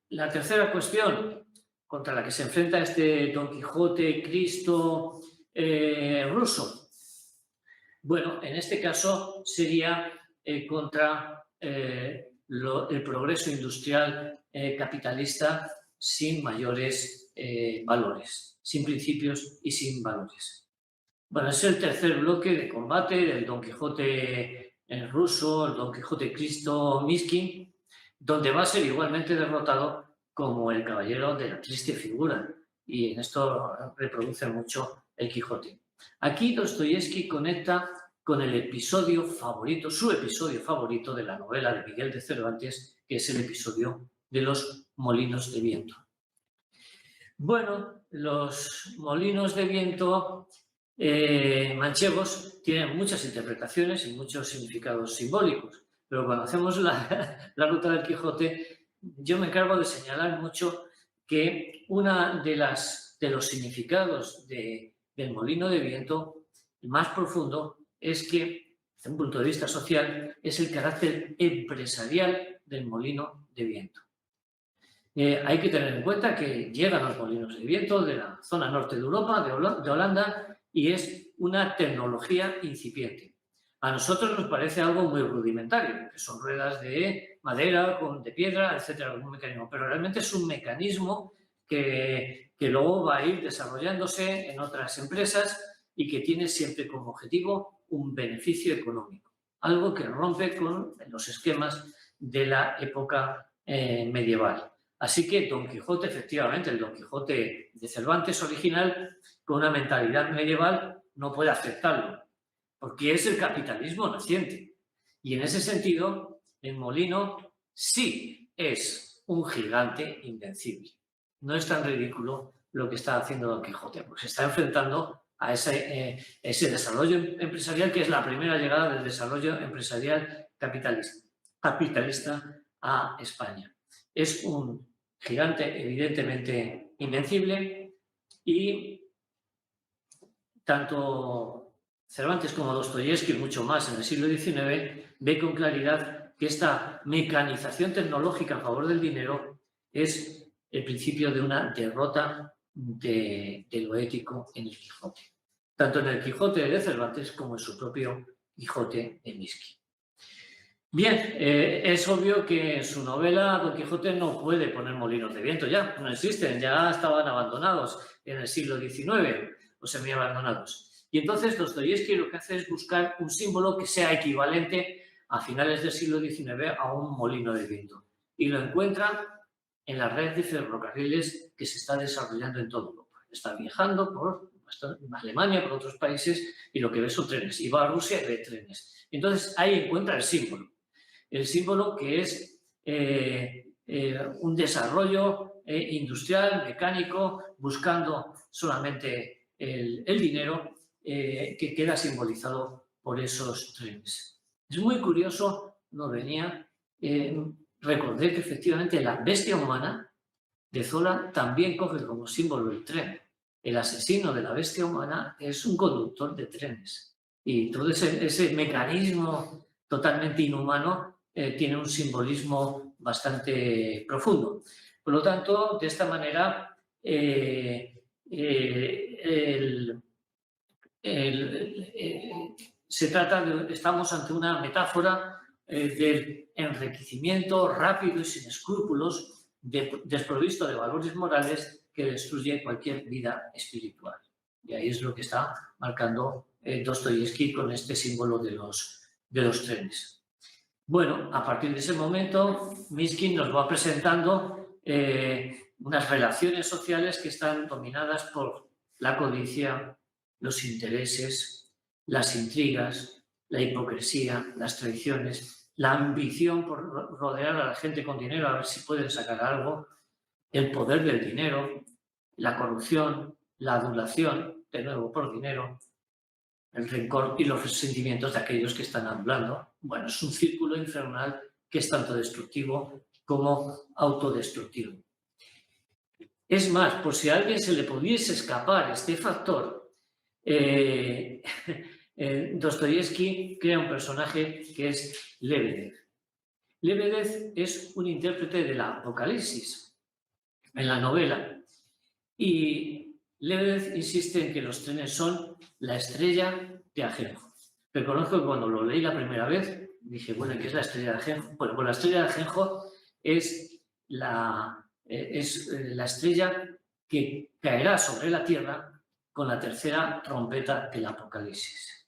La tercera cuestión contra la que se enfrenta este Don Quijote Cristo ruso, bueno, en este caso sería contra el progreso industrial capitalista sin mayores valores, sin principios y sin valores. Bueno, es el tercer bloque de combate del Don Quijote ruso, el Don Quijote Cristo Mishkin, donde va a ser igualmente derrotado como el caballero de la triste figura, y en esto reproduce mucho el Quijote. Aquí Dostoyevsky conecta con el episodio favorito, su episodio favorito de la novela de Miguel de Cervantes, que es el episodio de los molinos de viento. Bueno, los molinos de viento manchegos tienen muchas interpretaciones y muchos significados simbólicos, pero cuando hacemos la ruta del Quijote, yo me encargo de señalar mucho que una de los significados del molino de viento más profundo es que, desde un punto de vista social, es el carácter empresarial del molino de viento. Hay que tener en cuenta que llegan los molinos de viento de la zona norte de Europa, de Holanda, y es una tecnología incipiente. A nosotros nos parece algo muy rudimentario, que son ruedas de madera, de piedra, etcétera, algún mecanismo, pero realmente es un mecanismo que luego va a ir desarrollándose en otras empresas y que tiene siempre como objetivo un beneficio económico, algo que rompe con los esquemas de la época medieval. Así que Don Quijote, efectivamente, el Don Quijote de Cervantes original, con una mentalidad medieval, no puede aceptarlo, porque es el capitalismo naciente. Y en ese sentido, el molino sí es un gigante invencible. No es tan ridículo lo que está haciendo Don Quijote, porque se está enfrentando a ese desarrollo empresarial, que es la primera llegada del desarrollo empresarial capitalista a España. Es un gigante evidentemente invencible y tanto Cervantes como Dostoyevsky, mucho más en el siglo XIX, ve con claridad que esta mecanización tecnológica a favor del dinero es el principio de una derrota de lo ético en el Quijote, tanto en el Quijote de Cervantes como en su propio Quijote de Mishkin. Bien, es obvio que en su novela Don Quijote no puede poner molinos de viento, ya no existen, ya estaban abandonados en el siglo XIX o semi-abandonados. Y entonces Dostoyevsky lo que hace es buscar un símbolo que sea equivalente a finales del siglo XIX a un molino de viento. Y lo encuentra en la red de ferrocarriles que se está desarrollando en toda Europa. Está viajando por Alemania, por otros países, y lo que ve son trenes. Y va a Rusia y ve trenes. Entonces ahí encuentra el símbolo. El símbolo que es un desarrollo industrial, mecánico, buscando solamente el dinero, que queda simbolizado por esos trenes. Es muy curioso, no venía, recordé que efectivamente la bestia humana de Zola también coge como símbolo el tren. El asesino de la bestia humana es un conductor de trenes. Y todo ese mecanismo totalmente inhumano tiene un simbolismo bastante profundo. Por lo tanto, de esta manera, estamos ante una metáfora del enriquecimiento rápido y sin escrúpulos, desprovisto de valores morales, que destruye cualquier vida espiritual. Y ahí es lo que está marcando Dostoyevsky con este símbolo de los trenes. Bueno, a partir de ese momento, Mishkin nos va presentando unas relaciones sociales que están dominadas por la codicia, los intereses, las intrigas, la hipocresía, las traiciones, la ambición por rodear a la gente con dinero a ver si pueden sacar algo, el poder del dinero, la corrupción, la adulación, de nuevo por dinero, el rencor y los resentimientos de aquellos que están hablando. Bueno, es un círculo infernal que es tanto destructivo como autodestructivo. Es más, por si a alguien se le pudiese escapar este factor, Dostoyevsky crea un personaje que es Lebedev. Lebedev es un intérprete de la Apocalipsis en la novela y Lebedev insiste en que los trenes son la estrella de Ajenjo. Reconozco que cuando lo leí la primera vez dije, bueno, ¿qué es la estrella de Ajenjo? Bueno, pues la estrella de Ajenjo es la estrella que caerá sobre la tierra con la tercera trompeta del Apocalipsis.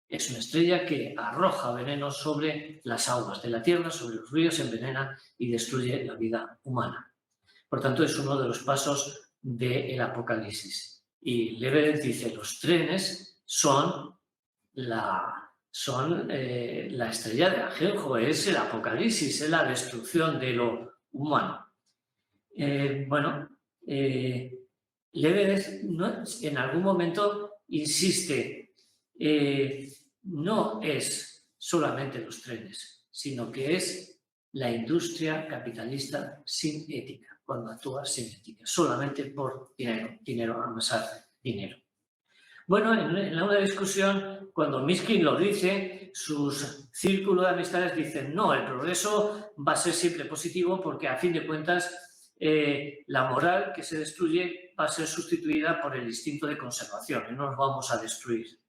Es una estrella que arroja veneno sobre las aguas de la tierra, sobre los ríos, envenena y destruye la vida humana. Por tanto, es uno de los pasos del Apocalipsis. Y Lebedev dice, los trenes son la estrella de Ajenjo, es el Apocalipsis, es la destrucción de lo humano. Lebedev en algún momento insiste, no es solamente los trenes, sino que es la industria capitalista sin ética, cuando actúa sin ética, solamente por dinero, amasar dinero. Bueno, en una discusión, cuando Mishkin lo dice, sus círculos de amistades dicen, no, el progreso va a ser siempre positivo porque a fin de cuentas la moral que se destruye va a ser sustituida por el instinto de conservación y no nos vamos a destruir.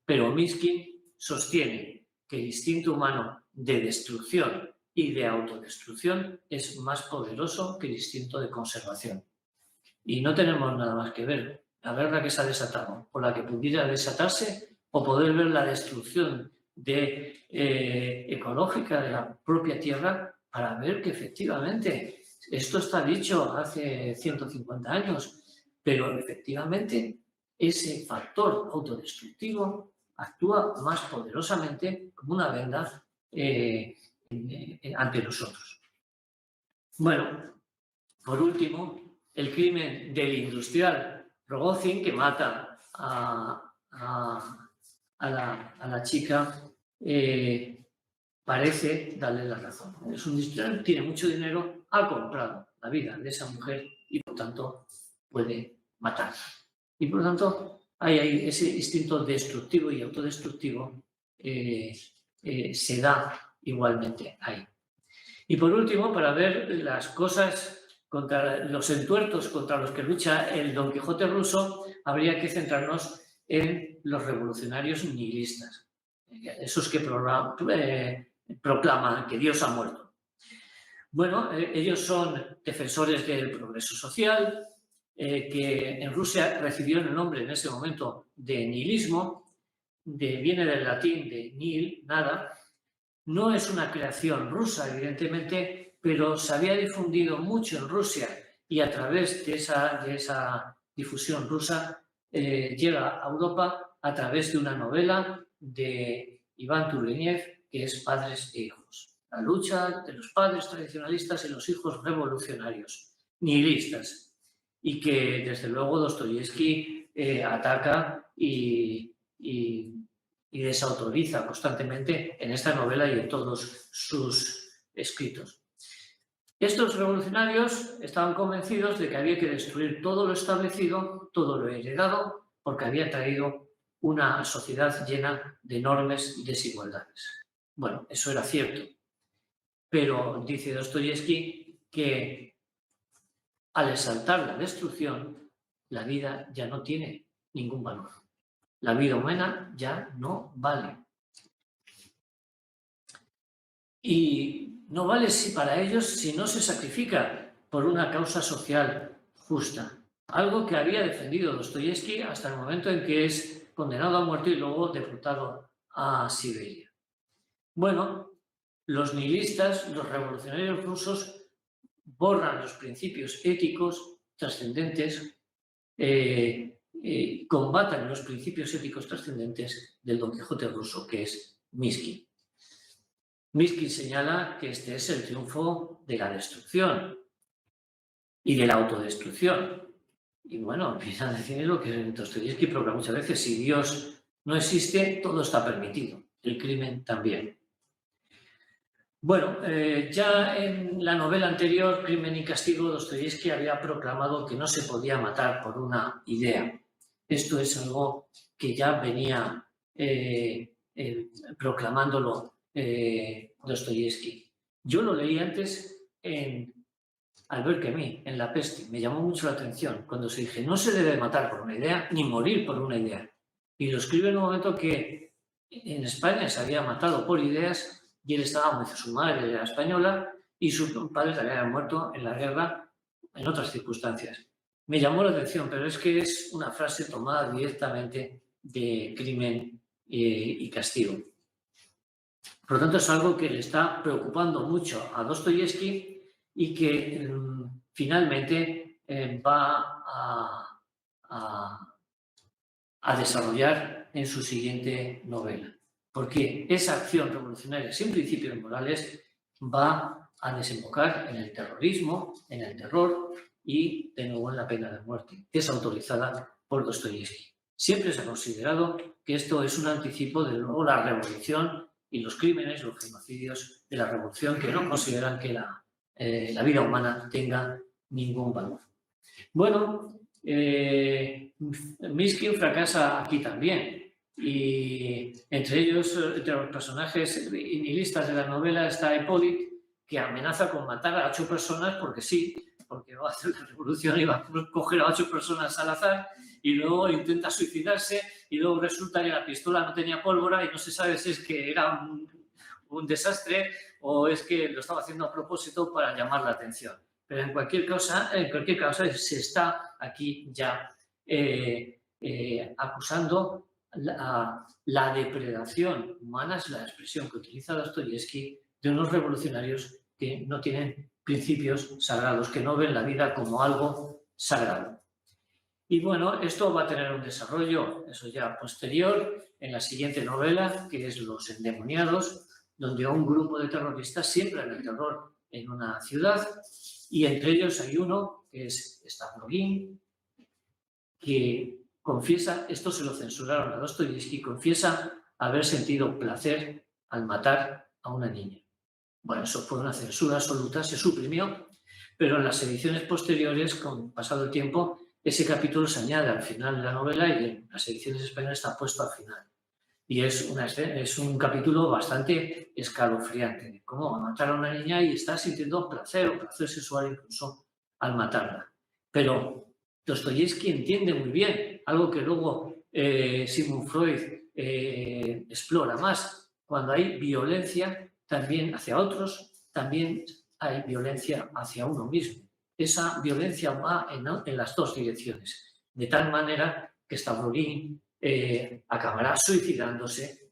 Pero Mishkin sostiene que el instinto humano de destrucción y de autodestrucción es más poderoso que el instinto de conservación. Y no tenemos nada más que ver la guerra que se ha desatado o la que pudiera desatarse o poder ver la destrucción ecológica de la propia tierra para ver que efectivamente esto está dicho hace 150 años, pero efectivamente ese factor autodestructivo actúa más poderosamente como una venda ante nosotros. Bueno, por último, el crimen del industrial Rogozin, que mata a la chica, parece darle la razón. Es un industrial, tiene mucho dinero, ha comprado la vida de esa mujer y por tanto puede matarla. Y por lo tanto hay ese instinto destructivo y autodestructivo se da igualmente ahí. Y por último, para ver las cosas contra los entuertos contra los que lucha el Don Quijote ruso, habría que centrarnos en los revolucionarios nihilistas, esos que proclaman que Dios ha muerto. Bueno, ellos son defensores del progreso social, que en Rusia recibieron el nombre en ese momento de nihilismo, viene del latín de nihil, nada. No es una creación rusa, evidentemente, pero se había difundido mucho en Rusia y a través de esa difusión rusa llega a Europa a través de una novela de Iván Turgenev, que es Padres e Hijos. La lucha de los padres tradicionalistas y los hijos revolucionarios, nihilistas, y que desde luego Dostoyevsky ataca y desautoriza constantemente en esta novela y en todos sus escritos. Estos revolucionarios estaban convencidos de que había que destruir todo lo establecido, todo lo heredado, porque había traído una sociedad llena de enormes desigualdades. Bueno, eso era cierto, pero dice Dostoyevsky que al exaltar la destrucción, la vida ya no tiene ningún valor. La vida humana ya no vale. Y no vale para ellos si no se sacrifica por una causa social justa. Algo que había defendido Dostoyevsky hasta el momento en que es condenado a muerte y luego deportado a Siberia. Bueno, los nihilistas, los revolucionarios rusos, borran los principios éticos trascendentes, combatan los principios éticos trascendentes del Don Quijote ruso, que es Myskin. Myskin señala que este es el triunfo de la destrucción y de la autodestrucción. Y bueno, empieza a decir lo que Dostoyevsky proclama muchas veces: si Dios no existe, todo está permitido, el crimen también. Bueno, ya en la novela anterior, Crimen y Castigo, Dostoyevsky había proclamado que no se podía matar por una idea. Esto es algo que ya venía proclamándolo Dostoyevsky. Yo lo leí antes en Albert Camus, en La peste. Me llamó mucho la atención cuando se dije: no se debe matar por una idea ni morir por una idea. Y lo escribe en un momento que en España se había matado por ideas y él estaba muy... Su madre era española y sus padres habían muerto en la guerra en otras circunstancias. Me llamó la atención, pero es que es una frase tomada directamente de Crimen y Castigo. Por lo tanto, es algo que le está preocupando mucho a Dostoyevsky y que finalmente va a desarrollar en su siguiente novela. Porque esa acción revolucionaria sin principios morales va a desembocar en el terrorismo, en el terror y, de nuevo, en la pena de muerte, que es autorizada por Dostoyevsky. Siempre se ha considerado que esto es un anticipo de luego la revolución y los crímenes, los genocidios de la revolución, que no consideran que la vida humana tenga ningún valor. Bueno, Myskin fracasa aquí también. Y entre ellos, entre los personajes nihilistas de la novela, está Hipólito, que amenaza con matar a 8 personas porque sí, porque va a hacer la revolución y va a coger a 8 personas al azar, y luego intenta suicidarse y luego resulta que la pistola no tenía pólvora y no se sabe si es que era un desastre o es que lo estaba haciendo a propósito para llamar la atención. Pero en cualquier caso se está aquí ya acusando la depredación humana, es la expresión que utiliza Dostoyevsky, de unos revolucionarios que no tienen principios sagrados, que no ven la vida como algo sagrado. Y bueno, esto va a tener un desarrollo, eso ya posterior, en la siguiente novela, que es Los endemoniados, donde un grupo de terroristas siembran el terror en una ciudad, y entre ellos hay uno, que es Stavroguin, que confiesa, esto se lo censuraron a Dostoyevsky, confiesa haber sentido placer al matar a una niña. Bueno, eso fue una censura absoluta, se suprimió, pero en las ediciones posteriores, con pasado el tiempo, ese capítulo se añade al final de la novela y en las ediciones españolas está puesto al final. Y es un capítulo bastante escalofriante, de cómo matar a una niña y está sintiendo placer o placer sexual incluso al matarla. Pero Dostoyevsky entiende muy bien, algo que luego Sigmund Freud explora más. Cuando hay violencia también hacia otros, también hay violencia hacia uno mismo. Esa violencia va en las dos direcciones, de tal manera que Stavroguin acabará suicidándose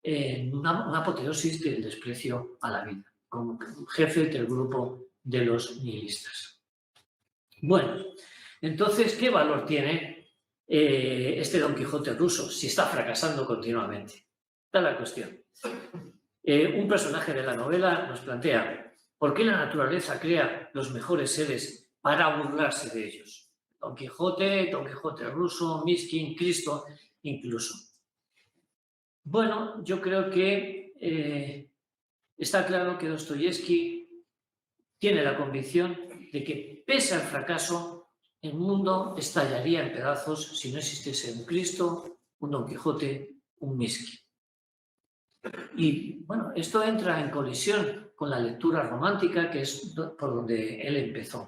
en una apoteosis del desprecio a la vida, como jefe del grupo de los nihilistas. Bueno, entonces, ¿qué valor tiene este Don Quijote ruso si está fracasando continuamente? Esta es la cuestión. Un personaje de la novela nos plantea: ¿por qué la naturaleza crea los mejores seres para burlarse de ellos? Don Quijote ruso, Myskin, Cristo, incluso. Bueno, yo creo que está claro que Dostoyevsky tiene la convicción de que, pese al fracaso, el mundo estallaría en pedazos si no existiese un Cristo, un Don Quijote, un Myskin. Y bueno, esto entra en colisión con la lectura romántica, que es por donde él empezó.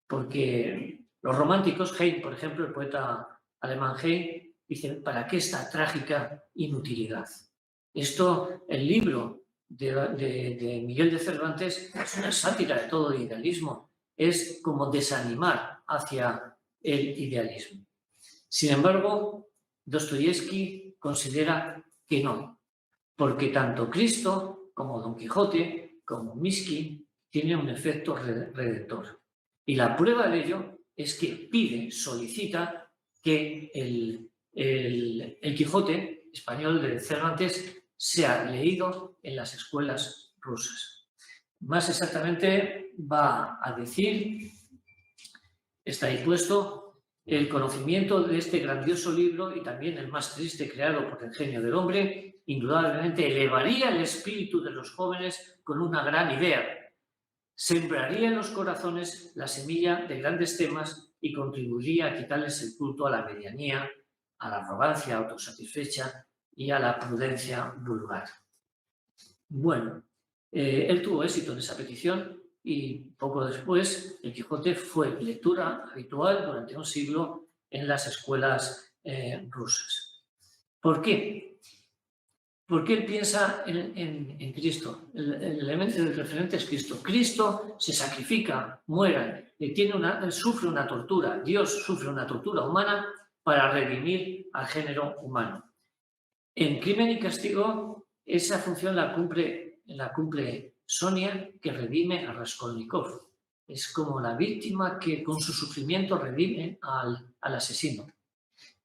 Porque los románticos, Heine, por ejemplo, el poeta alemán Heine, dice, ¿para qué esta trágica inutilidad? Esto, el libro de Miguel de Cervantes es una sátira de todo idealismo, es como desanimar hacia el idealismo. Sin embargo, Dostoyevsky considera que no, porque tanto Cristo como Don Quijote, como Miski, tienen un efecto redentor. Y la prueba de ello es que solicita que el Quijote español de Cervantes sea leído en las escuelas rusas. Más exactamente va a decir, está ahí puesto, el conocimiento de este grandioso libro y también el más triste creado por el genio del hombre, indudablemente elevaría el espíritu de los jóvenes con una gran idea, sembraría en los corazones la semilla de grandes temas y contribuiría a quitarles el culto a la medianía, a la arrogancia autosatisfecha y a la prudencia vulgar. Bueno, él tuvo éxito en esa petición y poco después el Quijote fue lectura habitual durante un siglo en las escuelas rusas. ¿Por qué? Porque él piensa en Cristo. El referente es Cristo. Cristo se sacrifica, muere, sufre una tortura. Dios sufre una tortura humana para redimir al género humano. En Crimen y Castigo, esa función la cumple Sonia, que redime a Raskolnikov. Es como la víctima que con su sufrimiento redime al asesino.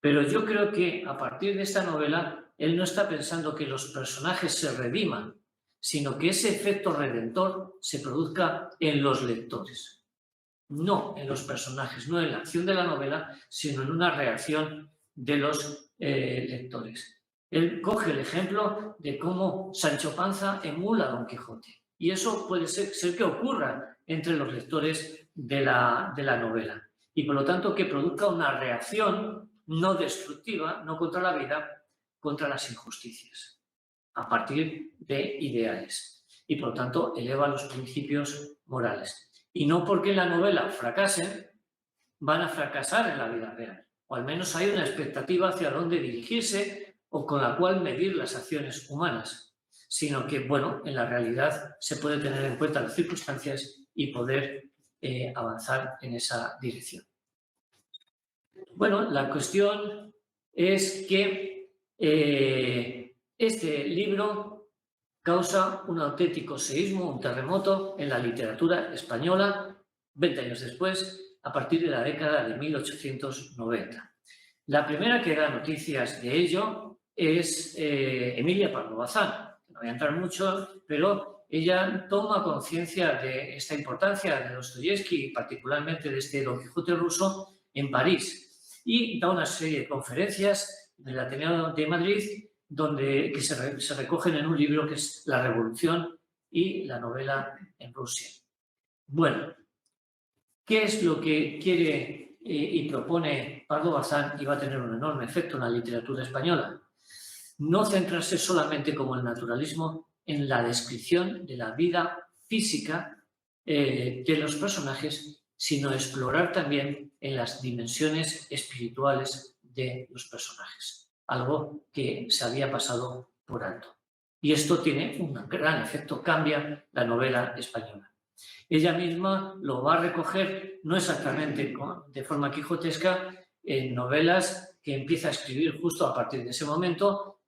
Pero yo creo que a partir de esta novela, él no está pensando que los personajes se rediman, sino que ese efecto redentor se produzca en los lectores. No en los personajes, no en la acción de la novela, sino en una reacción de los lectores. Él coge el ejemplo de cómo Sancho Panza emula a Don Quijote. Y eso puede ser que ocurra entre los lectores de la novela. Y por lo tanto que produzca una reacción no destructiva, no contra la vida, contra las injusticias, a partir de ideales. Y por lo tanto eleva los principios morales. Y no porque en la novela fracasen, van a fracasar en la vida real. O al menos hay una expectativa hacia dónde dirigirse o con la cual medir las acciones humanas. Sino que, bueno, en la realidad se puede tener en cuenta las circunstancias y poder avanzar en esa dirección. Bueno, la cuestión es que este libro causa un auténtico seísmo, un terremoto en la literatura española 20 años después, a partir de la década de 1890. La primera que da noticias de ello es Emilia Pardo Bazán. No voy a entrar mucho, pero ella toma conciencia de esta importancia de Dostoyevsky, particularmente de este Don Quijote ruso, en París. Y da una serie de conferencias del Ateneo de Madrid que se recogen en un libro que es La Revolución y la novela en Rusia. Bueno, ¿qué es lo que quiere y propone Pardo Bazán y va a tener un enorme efecto en la literatura española? No centrarse solamente como el naturalismo en la descripción de la vida física de los personajes, sino explorar también en las dimensiones espirituales de los personajes, algo que se había pasado por alto. Y esto tiene un gran efecto, cambia la novela española. Ella misma lo va a recoger, no exactamente de forma quijotesca, en novelas que empieza a escribir justo a partir de ese momento,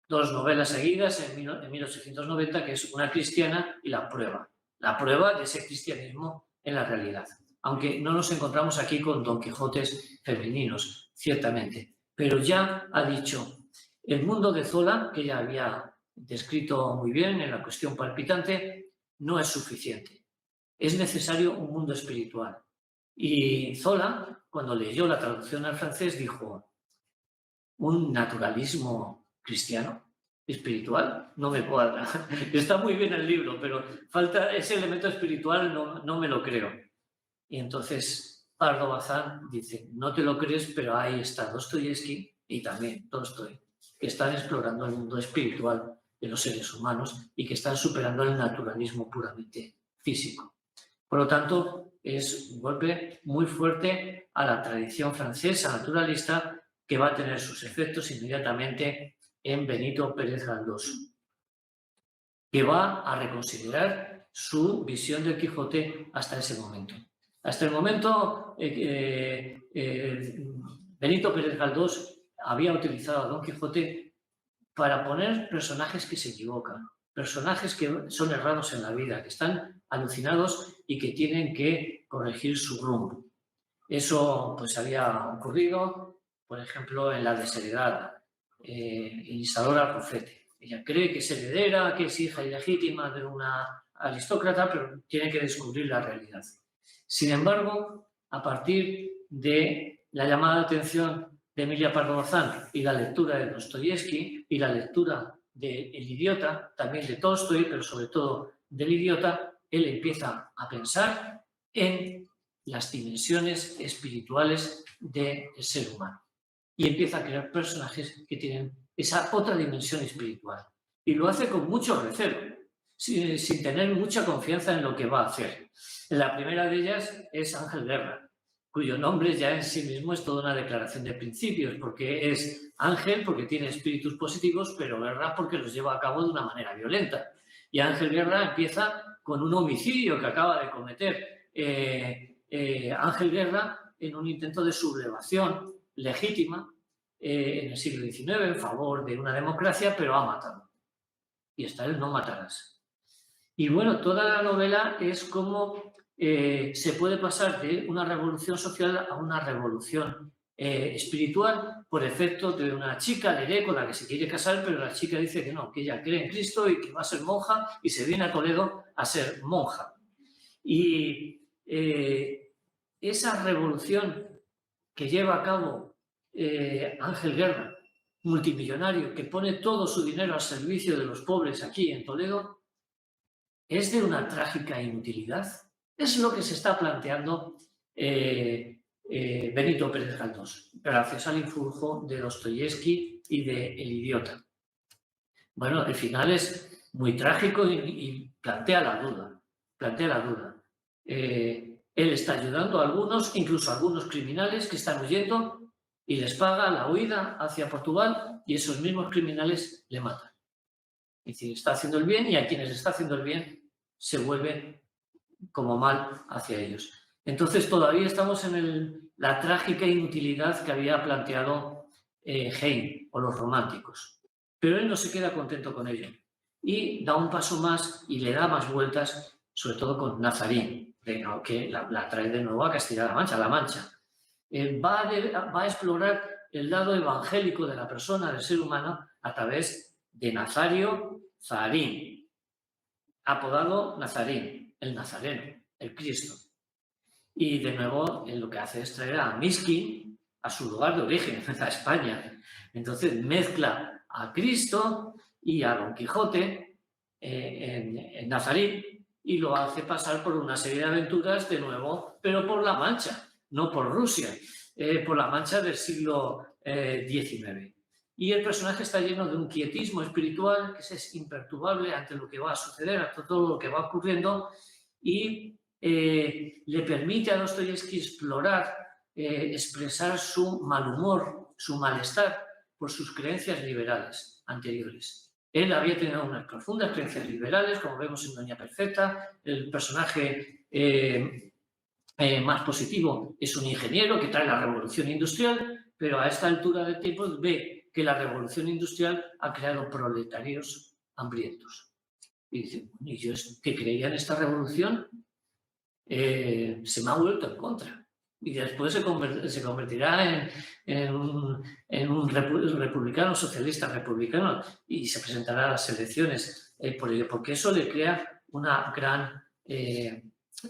2 novelas seguidas en 1890, que es Una cristiana y La prueba de ese cristianismo en la realidad. Aunque no nos encontramos aquí con Don Quijotes femeninos, ciertamente. Pero ya ha dicho, el mundo de Zola, que ella había descrito muy bien en La cuestión palpitante, no es suficiente. Es necesario un mundo espiritual. Y Zola, cuando leyó la traducción al francés, dijo, un naturalismo cristiano, espiritual, no me cuadra. Está muy bien el libro, pero falta ese elemento espiritual, no me lo creo. Y entonces Pardo Bazán dice, no te lo crees, pero ahí está Dostoyevsky y también Tolstoy, que están explorando el mundo espiritual de los seres humanos y que están superando el naturalismo puramente físico. Por lo tanto, es un golpe muy fuerte a la tradición francesa naturalista que va a tener sus efectos inmediatamente en Benito Pérez Galdós, que va a reconsiderar su visión del Quijote hasta ese momento. Hasta el momento, Benito Pérez Galdós había utilizado a Don Quijote para poner personajes que se equivocan, personajes que son errados en la vida, que están alucinados y que tienen que corregir su rumbo. Eso pues había ocurrido, por ejemplo, en la desheredada, Isadora Rufete. Ella cree que es heredera, que es hija ilegítima de una aristócrata, pero tiene que descubrir la realidad. Sin embargo, a partir de la llamada de atención de Emilia Pardo Bazán y la lectura de Dostoyevsky y la lectura de El idiota, también de Tolstoy, pero sobre todo del idiota, él empieza a pensar en las dimensiones espirituales del ser humano y empieza a crear personajes que tienen esa otra dimensión espiritual. Y lo hace con mucho recelo, sin tener mucha confianza en lo que va a hacer. La primera de ellas es Ángel Guerra, cuyo nombre ya en sí mismo es toda una declaración de principios, porque es Ángel porque tiene espíritus positivos, pero Guerra porque los lleva a cabo de una manera violenta. Y Ángel Guerra empieza con un homicidio que acaba de cometer Ángel Guerra en un intento de sublevación legítima en el siglo XIX en favor de una democracia, pero ha matado. Y está el no matarás. Y bueno, toda la novela es como se puede pasar de una revolución social a una revolución espiritual por efecto de una chica, Leré, con la que se quiere casar, pero la chica dice que no, que ella cree en Cristo y que va a ser monja y se viene a Toledo a ser monja. Y esa revolución que lleva a cabo Ángel Guerra, multimillonario, que pone todo su dinero al servicio de los pobres aquí en Toledo, es de una trágica inutilidad. Es lo que se está planteando Benito Pérez Galdós, gracias al influjo de Dostoyevsky y de El idiota. Bueno, el final es muy trágico y plantea la duda. Él está ayudando a algunos, incluso a algunos criminales que están huyendo y les paga la huida hacia Portugal y esos mismos criminales le matan. Es decir, está haciendo el bien y a quienes está haciendo el bien se vuelven como mal hacia ellos. Entonces todavía estamos en la trágica inutilidad que había planteado Heine o los románticos. Pero él no se queda contento con ello y da un paso más y le da más vueltas, sobre todo con Nazarín, que la trae de nuevo a Castilla-La Mancha. Va a explorar el lado evangélico de la persona, del ser humano, a través de Nazario Zaharín, apodado Nazarín, el Nazareno, el Cristo. Y de nuevo lo que hace es traer a Miskin a su lugar de origen, a España. Entonces mezcla a Cristo y a Don Quijote en Nazarín y lo hace pasar por una serie de aventuras de nuevo, pero por la Mancha, no por Rusia, por la Mancha del siglo XIX. Y el personaje está lleno de un quietismo espiritual que es imperturbable ante lo que va a suceder, ante todo lo que va ocurriendo, y le permite a Dostoyevsky explorar, expresar su mal humor, su malestar por sus creencias liberales anteriores. Él había tenido unas profundas creencias liberales, como vemos en Doña Perfecta. El personaje más positivo es un ingeniero que trae la revolución industrial, pero a esta altura de tiempo ve que la revolución industrial ha creado proletarios hambrientos. Y dice, ¿y yo que creía en esta revolución? Se me ha vuelto en contra. Y después se convertirá en un republicano, socialista republicano, y se presentará a las elecciones por ello, porque eso le crea una gran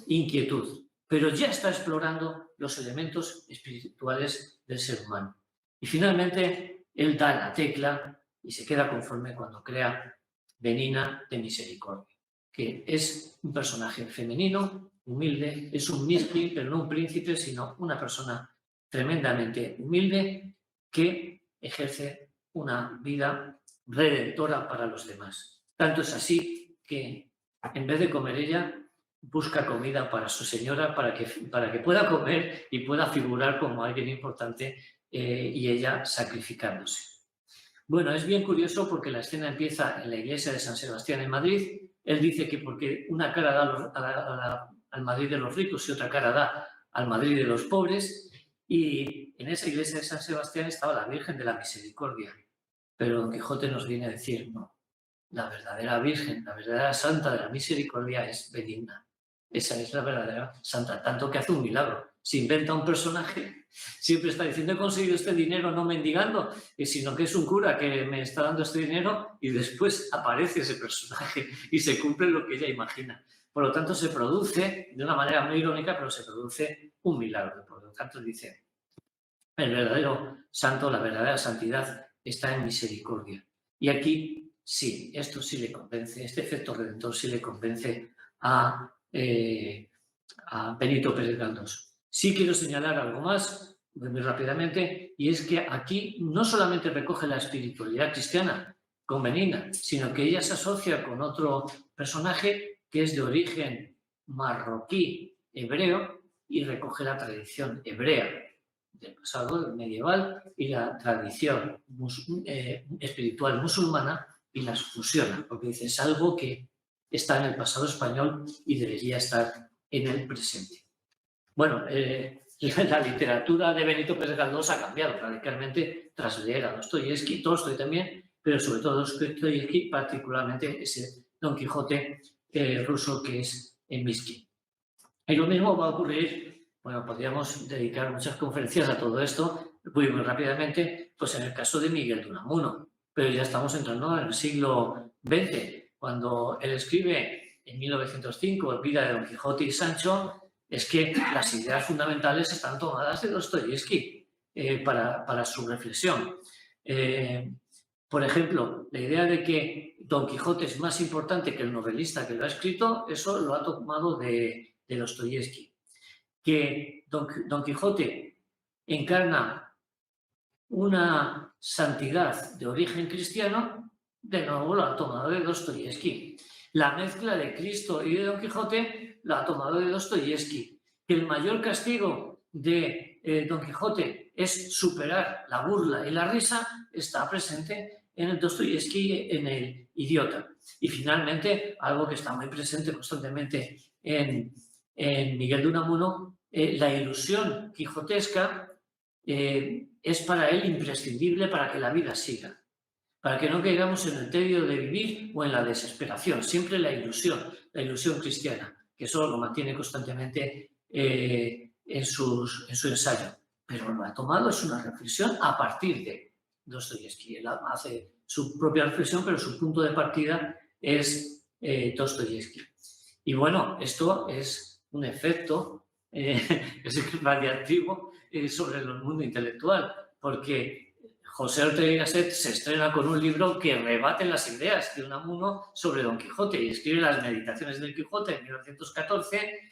inquietud. Pero ya está explorando los elementos espirituales del ser humano. Y finalmente, él da la tecla y se queda conforme cuando crea Benina de Misericordia, que es un personaje femenino, humilde, es un Miskin, pero no un príncipe, sino una persona tremendamente humilde que ejerce una vida redentora para los demás. Tanto es así que en vez de comer ella, busca comida para su señora para que pueda comer y pueda figurar como alguien importante y ella sacrificándose. Bueno, es bien curioso porque la escena empieza en la iglesia de San Sebastián en Madrid. Él dice que porque una cara da al Madrid de los ricos y otra cara da al Madrid de los pobres, y en esa iglesia de San Sebastián estaba la Virgen de la Misericordia. Pero Don Quijote nos viene a decir, no, la verdadera Virgen, la verdadera Santa de la Misericordia es Benigna. Esa es la verdadera santa, tanto que hace un milagro. Se inventa un personaje, siempre está diciendo, he conseguido este dinero no mendigando, sino que es un cura que me está dando este dinero, y después aparece ese personaje y se cumple lo que ella imagina. Por lo tanto, se produce, de una manera muy irónica, pero se produce un milagro. Por lo tanto, dice, el verdadero santo, la verdadera santidad está en misericordia. Y aquí, sí, esto sí le convence, este efecto redentor sí le convence a Benito Pérez Galdós. Sí quiero señalar algo más, muy rápidamente, y es que aquí no solamente recoge la espiritualidad cristiana con Benigna, sino que ella se asocia con otro personaje que es de origen marroquí hebreo y recoge la tradición hebrea del pasado medieval y la tradición espiritual musulmana y las fusiona, porque dice, es algo que está en el pasado español y debería estar en el presente. Bueno, la literatura de Benito Pérez Galdós ha cambiado radicalmente tras leer a Dostoyevski, Tolstoy también, pero sobre todo Dostoyevski, particularmente ese Don Quijote ruso que es Miskin. Y lo mismo va a ocurrir, bueno, podríamos dedicar muchas conferencias a todo esto, muy rápidamente, pues en el caso de Miguel de Unamuno, pero ya estamos entrando en el siglo XX, cuando él escribe en 1905 Vida de Don Quijote y Sancho, es que las ideas fundamentales están tomadas de Dostoyevski para su reflexión. Por ejemplo, la idea de que Don Quijote es más importante que el novelista que lo ha escrito, eso lo ha tomado de Dostoyevski. Que Don Quijote encarna una santidad de origen cristiano, de nuevo lo ha tomado de Dostoyevski. La mezcla de Cristo y de Don Quijote la ha tomado de Dostoyevski. Que el mayor castigo de Don Quijote es superar la burla y la risa, está presente en el Dostoyevski, en el Idiota. Y finalmente, algo que está muy presente constantemente en Miguel de Unamuno, la ilusión quijotesca es para él imprescindible para que la vida siga, para que no caigamos en el tedio de vivir o en la desesperación. Siempre la ilusión cristiana, que eso lo mantiene constantemente en su ensayo. Pero lo ha tomado, es una reflexión a partir de Dostoyevski. Él hace su propia reflexión, pero su punto de partida es Dostoyevski. Y bueno, esto es un efecto radiactivo sobre el mundo intelectual, porque José Ortega y Gasset se estrena con un libro que rebate las ideas de Unamuno sobre Don Quijote y escribe las Meditaciones del Quijote en 1914,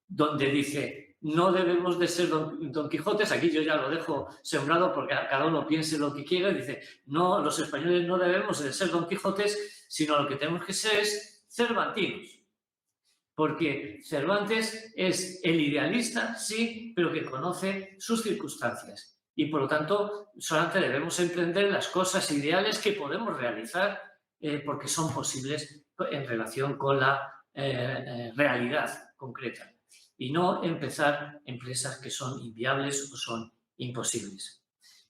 donde dice, no debemos de ser Don Quijotes, aquí yo ya lo dejo sembrado porque cada uno piense lo que quiera, dice, no, los españoles no debemos de ser Don Quijotes, sino lo que tenemos que ser es cervantinos. Porque Cervantes es el idealista, sí, pero que conoce sus circunstancias. Y por lo tanto, solamente debemos emprender las cosas ideales que podemos realizar porque son posibles en relación con la realidad concreta. Y no empezar empresas que son inviables o son imposibles.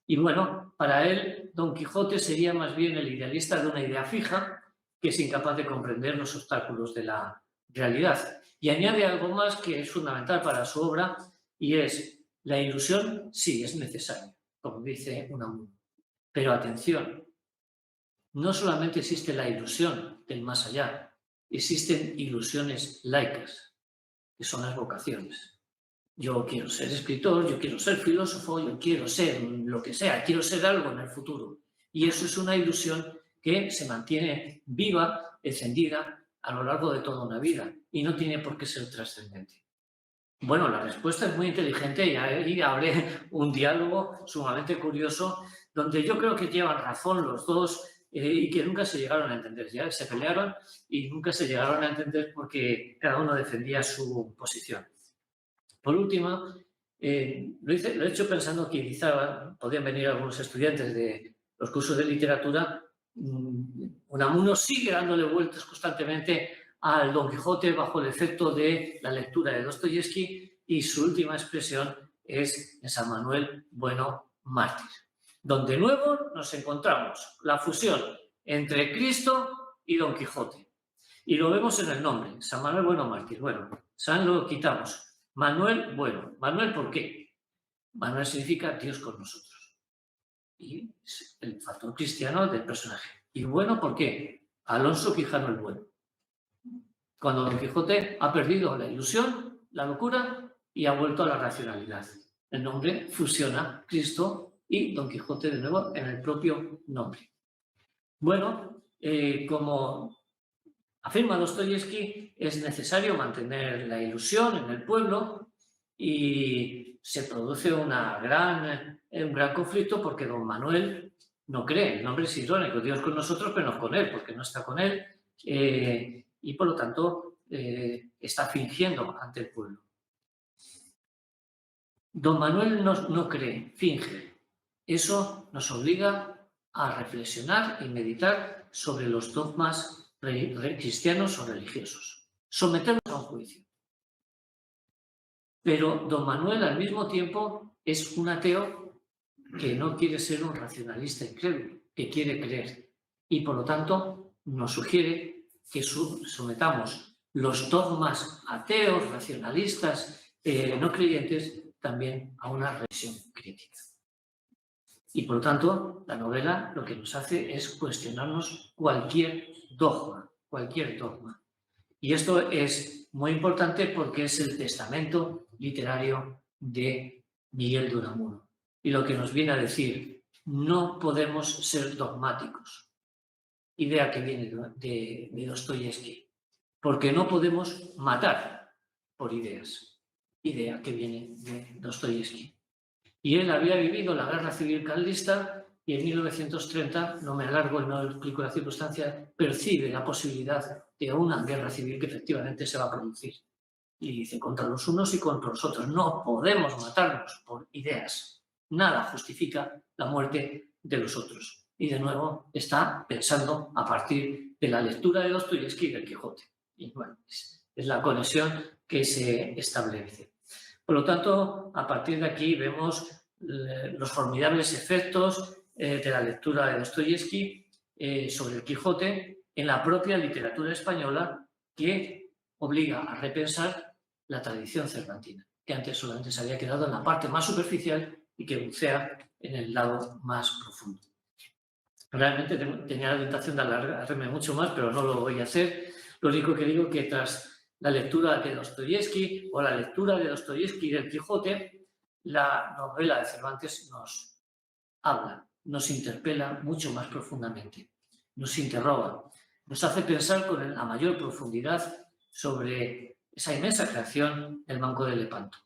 Y bueno, para él, Don Quijote sería más bien el idealista de una idea fija que es incapaz de comprender los obstáculos de la realidad. Y añade algo más que es fundamental para su obra, y es la ilusión, sí, es necesaria, como dice Unamuno. Pero atención, no solamente existe la ilusión del más allá, existen ilusiones laicas, que son las vocaciones. Yo quiero ser escritor, yo quiero ser filósofo, yo quiero ser lo que sea, quiero ser algo en el futuro. Y eso es una ilusión que se mantiene viva, encendida, a lo largo de toda una vida y no tiene por qué ser trascendente. Bueno, la respuesta es muy inteligente y ahí abre un diálogo sumamente curioso donde yo creo que llevan razón los dos y que nunca se llegaron a entender. Ya se pelearon y nunca se llegaron a entender porque cada uno defendía su posición. Por último, lo he hecho pensando que quizá podían venir algunos estudiantes de los cursos de literatura. Unamuno sigue dándole vueltas constantemente al Don Quijote bajo el efecto de la lectura de Dostoyevsky, y su última expresión es en San Manuel Bueno Mártir, donde de nuevo nos encontramos la fusión entre Cristo y Don Quijote. Y lo vemos en el nombre, San Manuel Bueno Mártir. Bueno, San lo quitamos. Manuel Bueno. ¿Manuel por qué? Manuel significa Dios con nosotros. Y es el factor cristiano del personaje. ¿Y bueno por qué? Alonso Quijano el Bueno. Cuando Don Quijote ha perdido la ilusión, la locura, y ha vuelto a la racionalidad. El nombre fusiona Cristo y Don Quijote de nuevo en el propio nombre. Bueno, como afirma Dostoyevsky, es necesario mantener la ilusión en el pueblo, y se produce un gran conflicto porque don Manuel no cree. El nombre es irónico, Dios con nosotros, pero no con él, porque no está con él, y por lo tanto está fingiendo ante el pueblo. Don Manuel no cree, finge. Eso nos obliga a reflexionar y meditar sobre los dogmas cristianos o religiosos, someterlos a un juicio. Pero don Manuel al mismo tiempo es un ateo que no quiere ser un racionalista incrédulo, que quiere creer, y por lo tanto nos sugiere que sometamos los dogmas ateos, racionalistas, no creyentes, también a una revisión crítica. Y por lo tanto, la novela lo que nos hace es cuestionarnos cualquier dogma. Y esto es muy importante porque es el testamento literario de Miguel de Unamuno. Y lo que nos viene a decir, no podemos ser dogmáticos. Idea que viene de Dostoyevsky. Porque no podemos matar por ideas. Idea que viene de Dostoyevsky. Y él había vivido la guerra civil carlista y en 1930, no me alargo y no explico la circunstancia, percibe la posibilidad de una guerra civil que efectivamente se va a producir. Y dice, contra los unos y contra los otros. No podemos matarnos por ideas. Nada justifica la muerte de los otros. Y de nuevo está pensando a partir de la lectura de Dostoyevsky y del Quijote. Y bueno, es la conexión que se establece. Por lo tanto, a partir de aquí vemos los formidables efectos de la lectura de Dostoyevsky sobre el Quijote en la propia literatura española, que obliga a repensar la tradición cervantina, que antes solamente se había quedado en la parte más superficial y que bucea en el lado más profundo. Realmente tenía la tentación de alargarme mucho más, pero no lo voy a hacer. Lo único que digo es que tras la lectura de Dostoyevsky o la lectura de Dostoyevsky y del Quijote, la novela de Cervantes nos habla, nos interpela mucho más profundamente, nos interroga, nos hace pensar con la mayor profundidad sobre esa inmensa creación del Manco de Lepanto.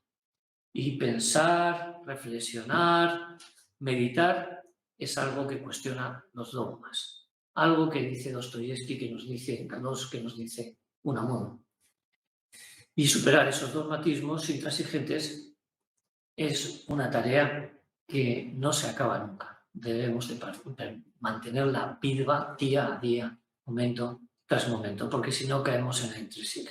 Y pensar, reflexionar, meditar es algo que cuestiona los dogmas, algo que dice Dostoyevsky, que nos dice Unamuno. Y superar esos dogmatismos intransigentes es una tarea que no se acaba nunca. Debemos de mantenerla viva día a día, momento tras momento, porque si no caemos en la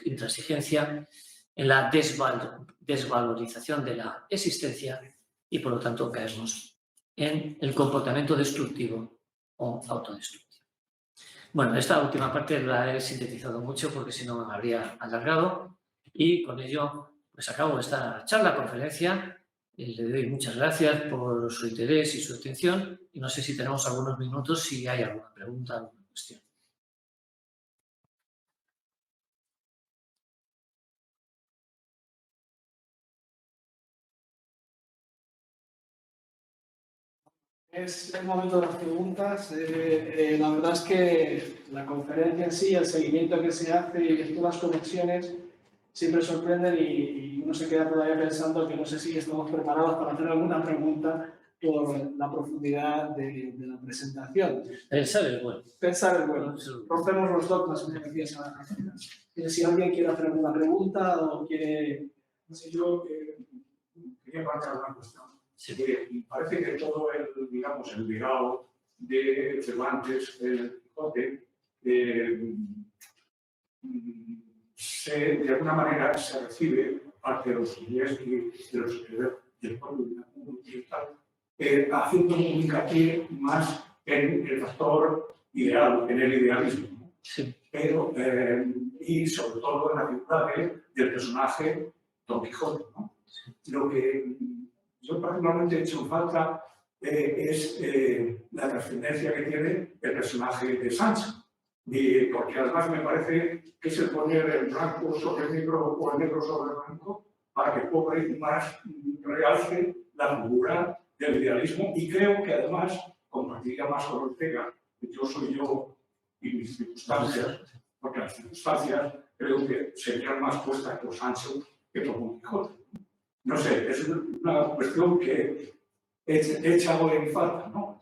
intransigencia, en la desvalorización de la existencia y por lo tanto caemos en el comportamiento destructivo o autodestructivo. Bueno, esta última parte la he sintetizado mucho porque si no me habría alargado. Y con ello, pues acabo esta charla, conferencia. Le doy muchas gracias por su interés y su atención. Y no sé si tenemos algunos minutos, si hay alguna pregunta, alguna cuestión. Es el momento de las preguntas. La verdad es que la conferencia en sí, el seguimiento que se hace y todas las conexiones siempre sorprenden y uno se queda todavía pensando que no sé si estamos preparados para hacer alguna pregunta por la profundidad de la presentación. Pensar es bueno. Pensar es bueno. Rompemos los dogmas, como decía Sara. Si alguien quiere hacer alguna pregunta o quiere... No sé, yo quería plantear una cuestión. Sí. Parece que todo el, digamos, el legado de Cervantes, el Quijote, de alguna manera se recibe por parte de los ingleses, de los del pueblo occidental, haciendo un hincapié más en el factor ideal, en el idealismo, ¿no? Sí. Pero, y sobre todo en la figura del personaje Don Quijote, ¿no? Lo que yo particularmente he hecho en falta es la trascendencia que tiene el personaje de Sancho, porque además me parece que es el poner el blanco sobre el negro o el negro sobre el blanco para que cobre más realce la figura del idealismo, y creo que además compartiría más con Ortega, que yo soy yo y mis circunstancias, porque las circunstancias creo que serían más puestas por Sancho que por Don Quijote. No sé, es una cuestión que he echado en falta, ¿no?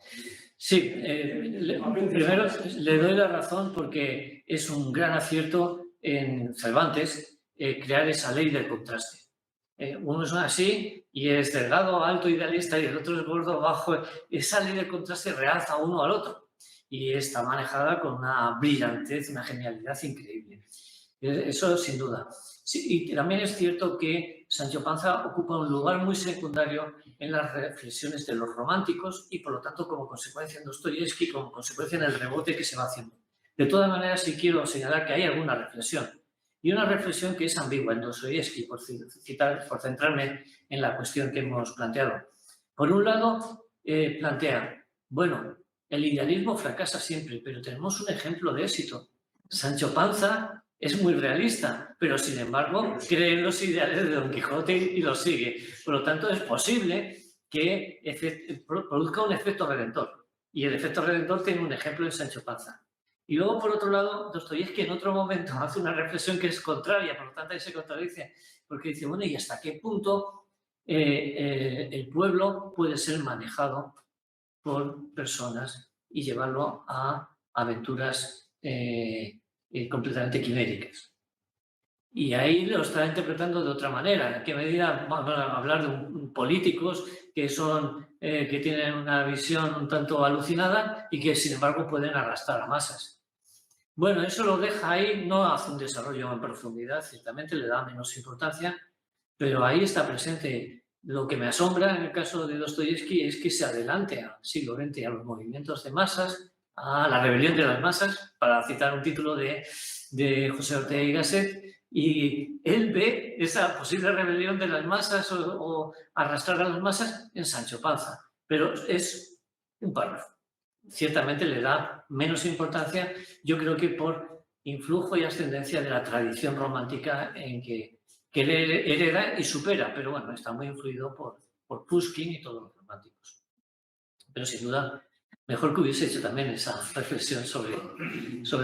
Sí, primero le doy la razón porque es un gran acierto en Cervantes crear esa ley del contraste. Uno es así y es delgado, alto, idealista, y el otro es gordo, bajo. Esa ley del contraste realza uno al otro y está manejada con una brillantez, una genialidad increíble. Eso sin duda. Sí, y también es cierto que Sancho Panza ocupa un lugar muy secundario en las reflexiones de los románticos y, por lo tanto, como consecuencia en Dostoyevsky, como consecuencia en el rebote que se va haciendo. De todas maneras, sí quiero señalar que hay alguna reflexión, y una reflexión que es ambigua en Dostoyevsky, por centrarme en la cuestión que hemos planteado. Por un lado, plantea, bueno, el idealismo fracasa siempre, pero tenemos un ejemplo de éxito. Sancho Panza es muy realista, pero sin embargo cree en los ideales de Don Quijote y los sigue. Por lo tanto, es posible que produzca un efecto redentor. Y el efecto redentor tiene un ejemplo en Sancho Panza. Y luego, por otro lado, Dostoyevsky en otro momento hace una reflexión que es contraria, por lo tanto ahí se contradice, porque dice, bueno, ¿y hasta qué punto el pueblo puede ser manejado por personas y llevarlo a aventuras completamente quiméricas? Y ahí lo está interpretando de otra manera. ¿En qué medida vamos a hablar de políticos que que tienen una visión un tanto alucinada y que, sin embargo, pueden arrastrar a masas? Bueno, eso lo deja ahí, no hace un desarrollo en profundidad, ciertamente le da menos importancia, pero ahí está presente. Lo que me asombra en el caso de Dostoyevsky es que se adelante al siglo XX, a los movimientos de masas, a la rebelión de las masas, para citar un título de José Ortega y Gasset, y él ve esa posible rebelión de las masas o arrastrar a las masas en Sancho Panza, pero es un párrafo. Ciertamente le da menos importancia, yo creo que por influjo y ascendencia de la tradición romántica en que él hereda y supera, pero bueno, está muy influido por Pushkin y todos los románticos. Pero sin duda, mejor que hubiese hecho también esa reflexión sobre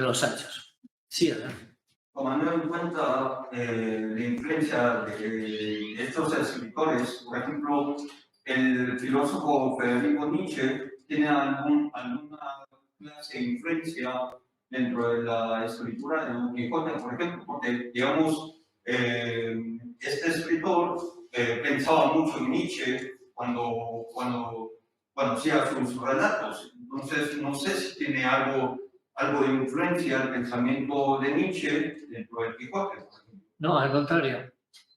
los Sanchos. Sí, adelante. Tomando en cuenta la influencia de estos escritores, por ejemplo, el filósofo Federico Nietzsche tiene alguna clase de influencia dentro de la escritura de Don Quijote, por ejemplo, porque, digamos, este escritor pensaba mucho en Nietzsche cuando hacía sus relatos. Entonces, no sé si tiene algo de influencia el pensamiento de Nietzsche dentro del Quijote. No, al contrario.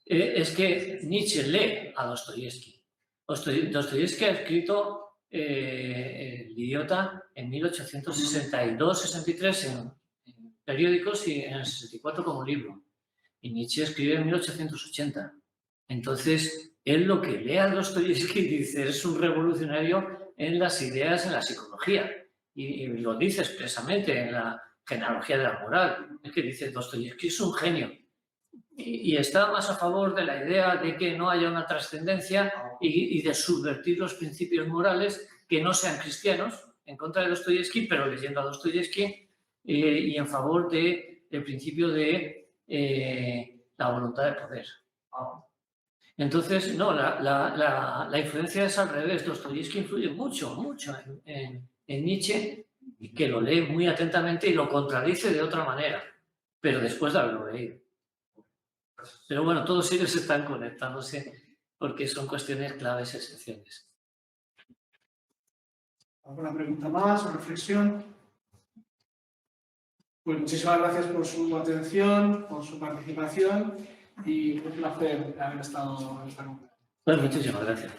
Es que Nietzsche lee a Dostoyevsky. Dostoyevsky ha escrito El idiota en 1862-63 en periódicos y en el 64 como libro. Y Nietzsche escribe en 1880. Entonces, él lo que lee a Dostoyevsky dice es un revolucionario en las ideas, en la psicología. Y lo dice expresamente en la genealogía de la moral. Es que dice Dostoyevsky es un genio. Y está más a favor de la idea de que no haya una trascendencia y de subvertir los principios morales que no sean cristianos, en contra de Dostoyevsky, pero leyendo a Dostoyevsky, y en favor del principio de la voluntad de poder. Entonces, no, la influencia es al revés. Dostoyevski influye mucho, mucho en Nietzsche, y que lo lee muy atentamente y lo contradice de otra manera, pero después de haberlo leído. Pero bueno, todos ellos están conectándose porque son cuestiones claves esenciales. ¿Alguna pregunta más o reflexión? Pues muchísimas gracias por su atención, por su participación y un placer haber estado en esta conferencia. Pues muchísimas gracias.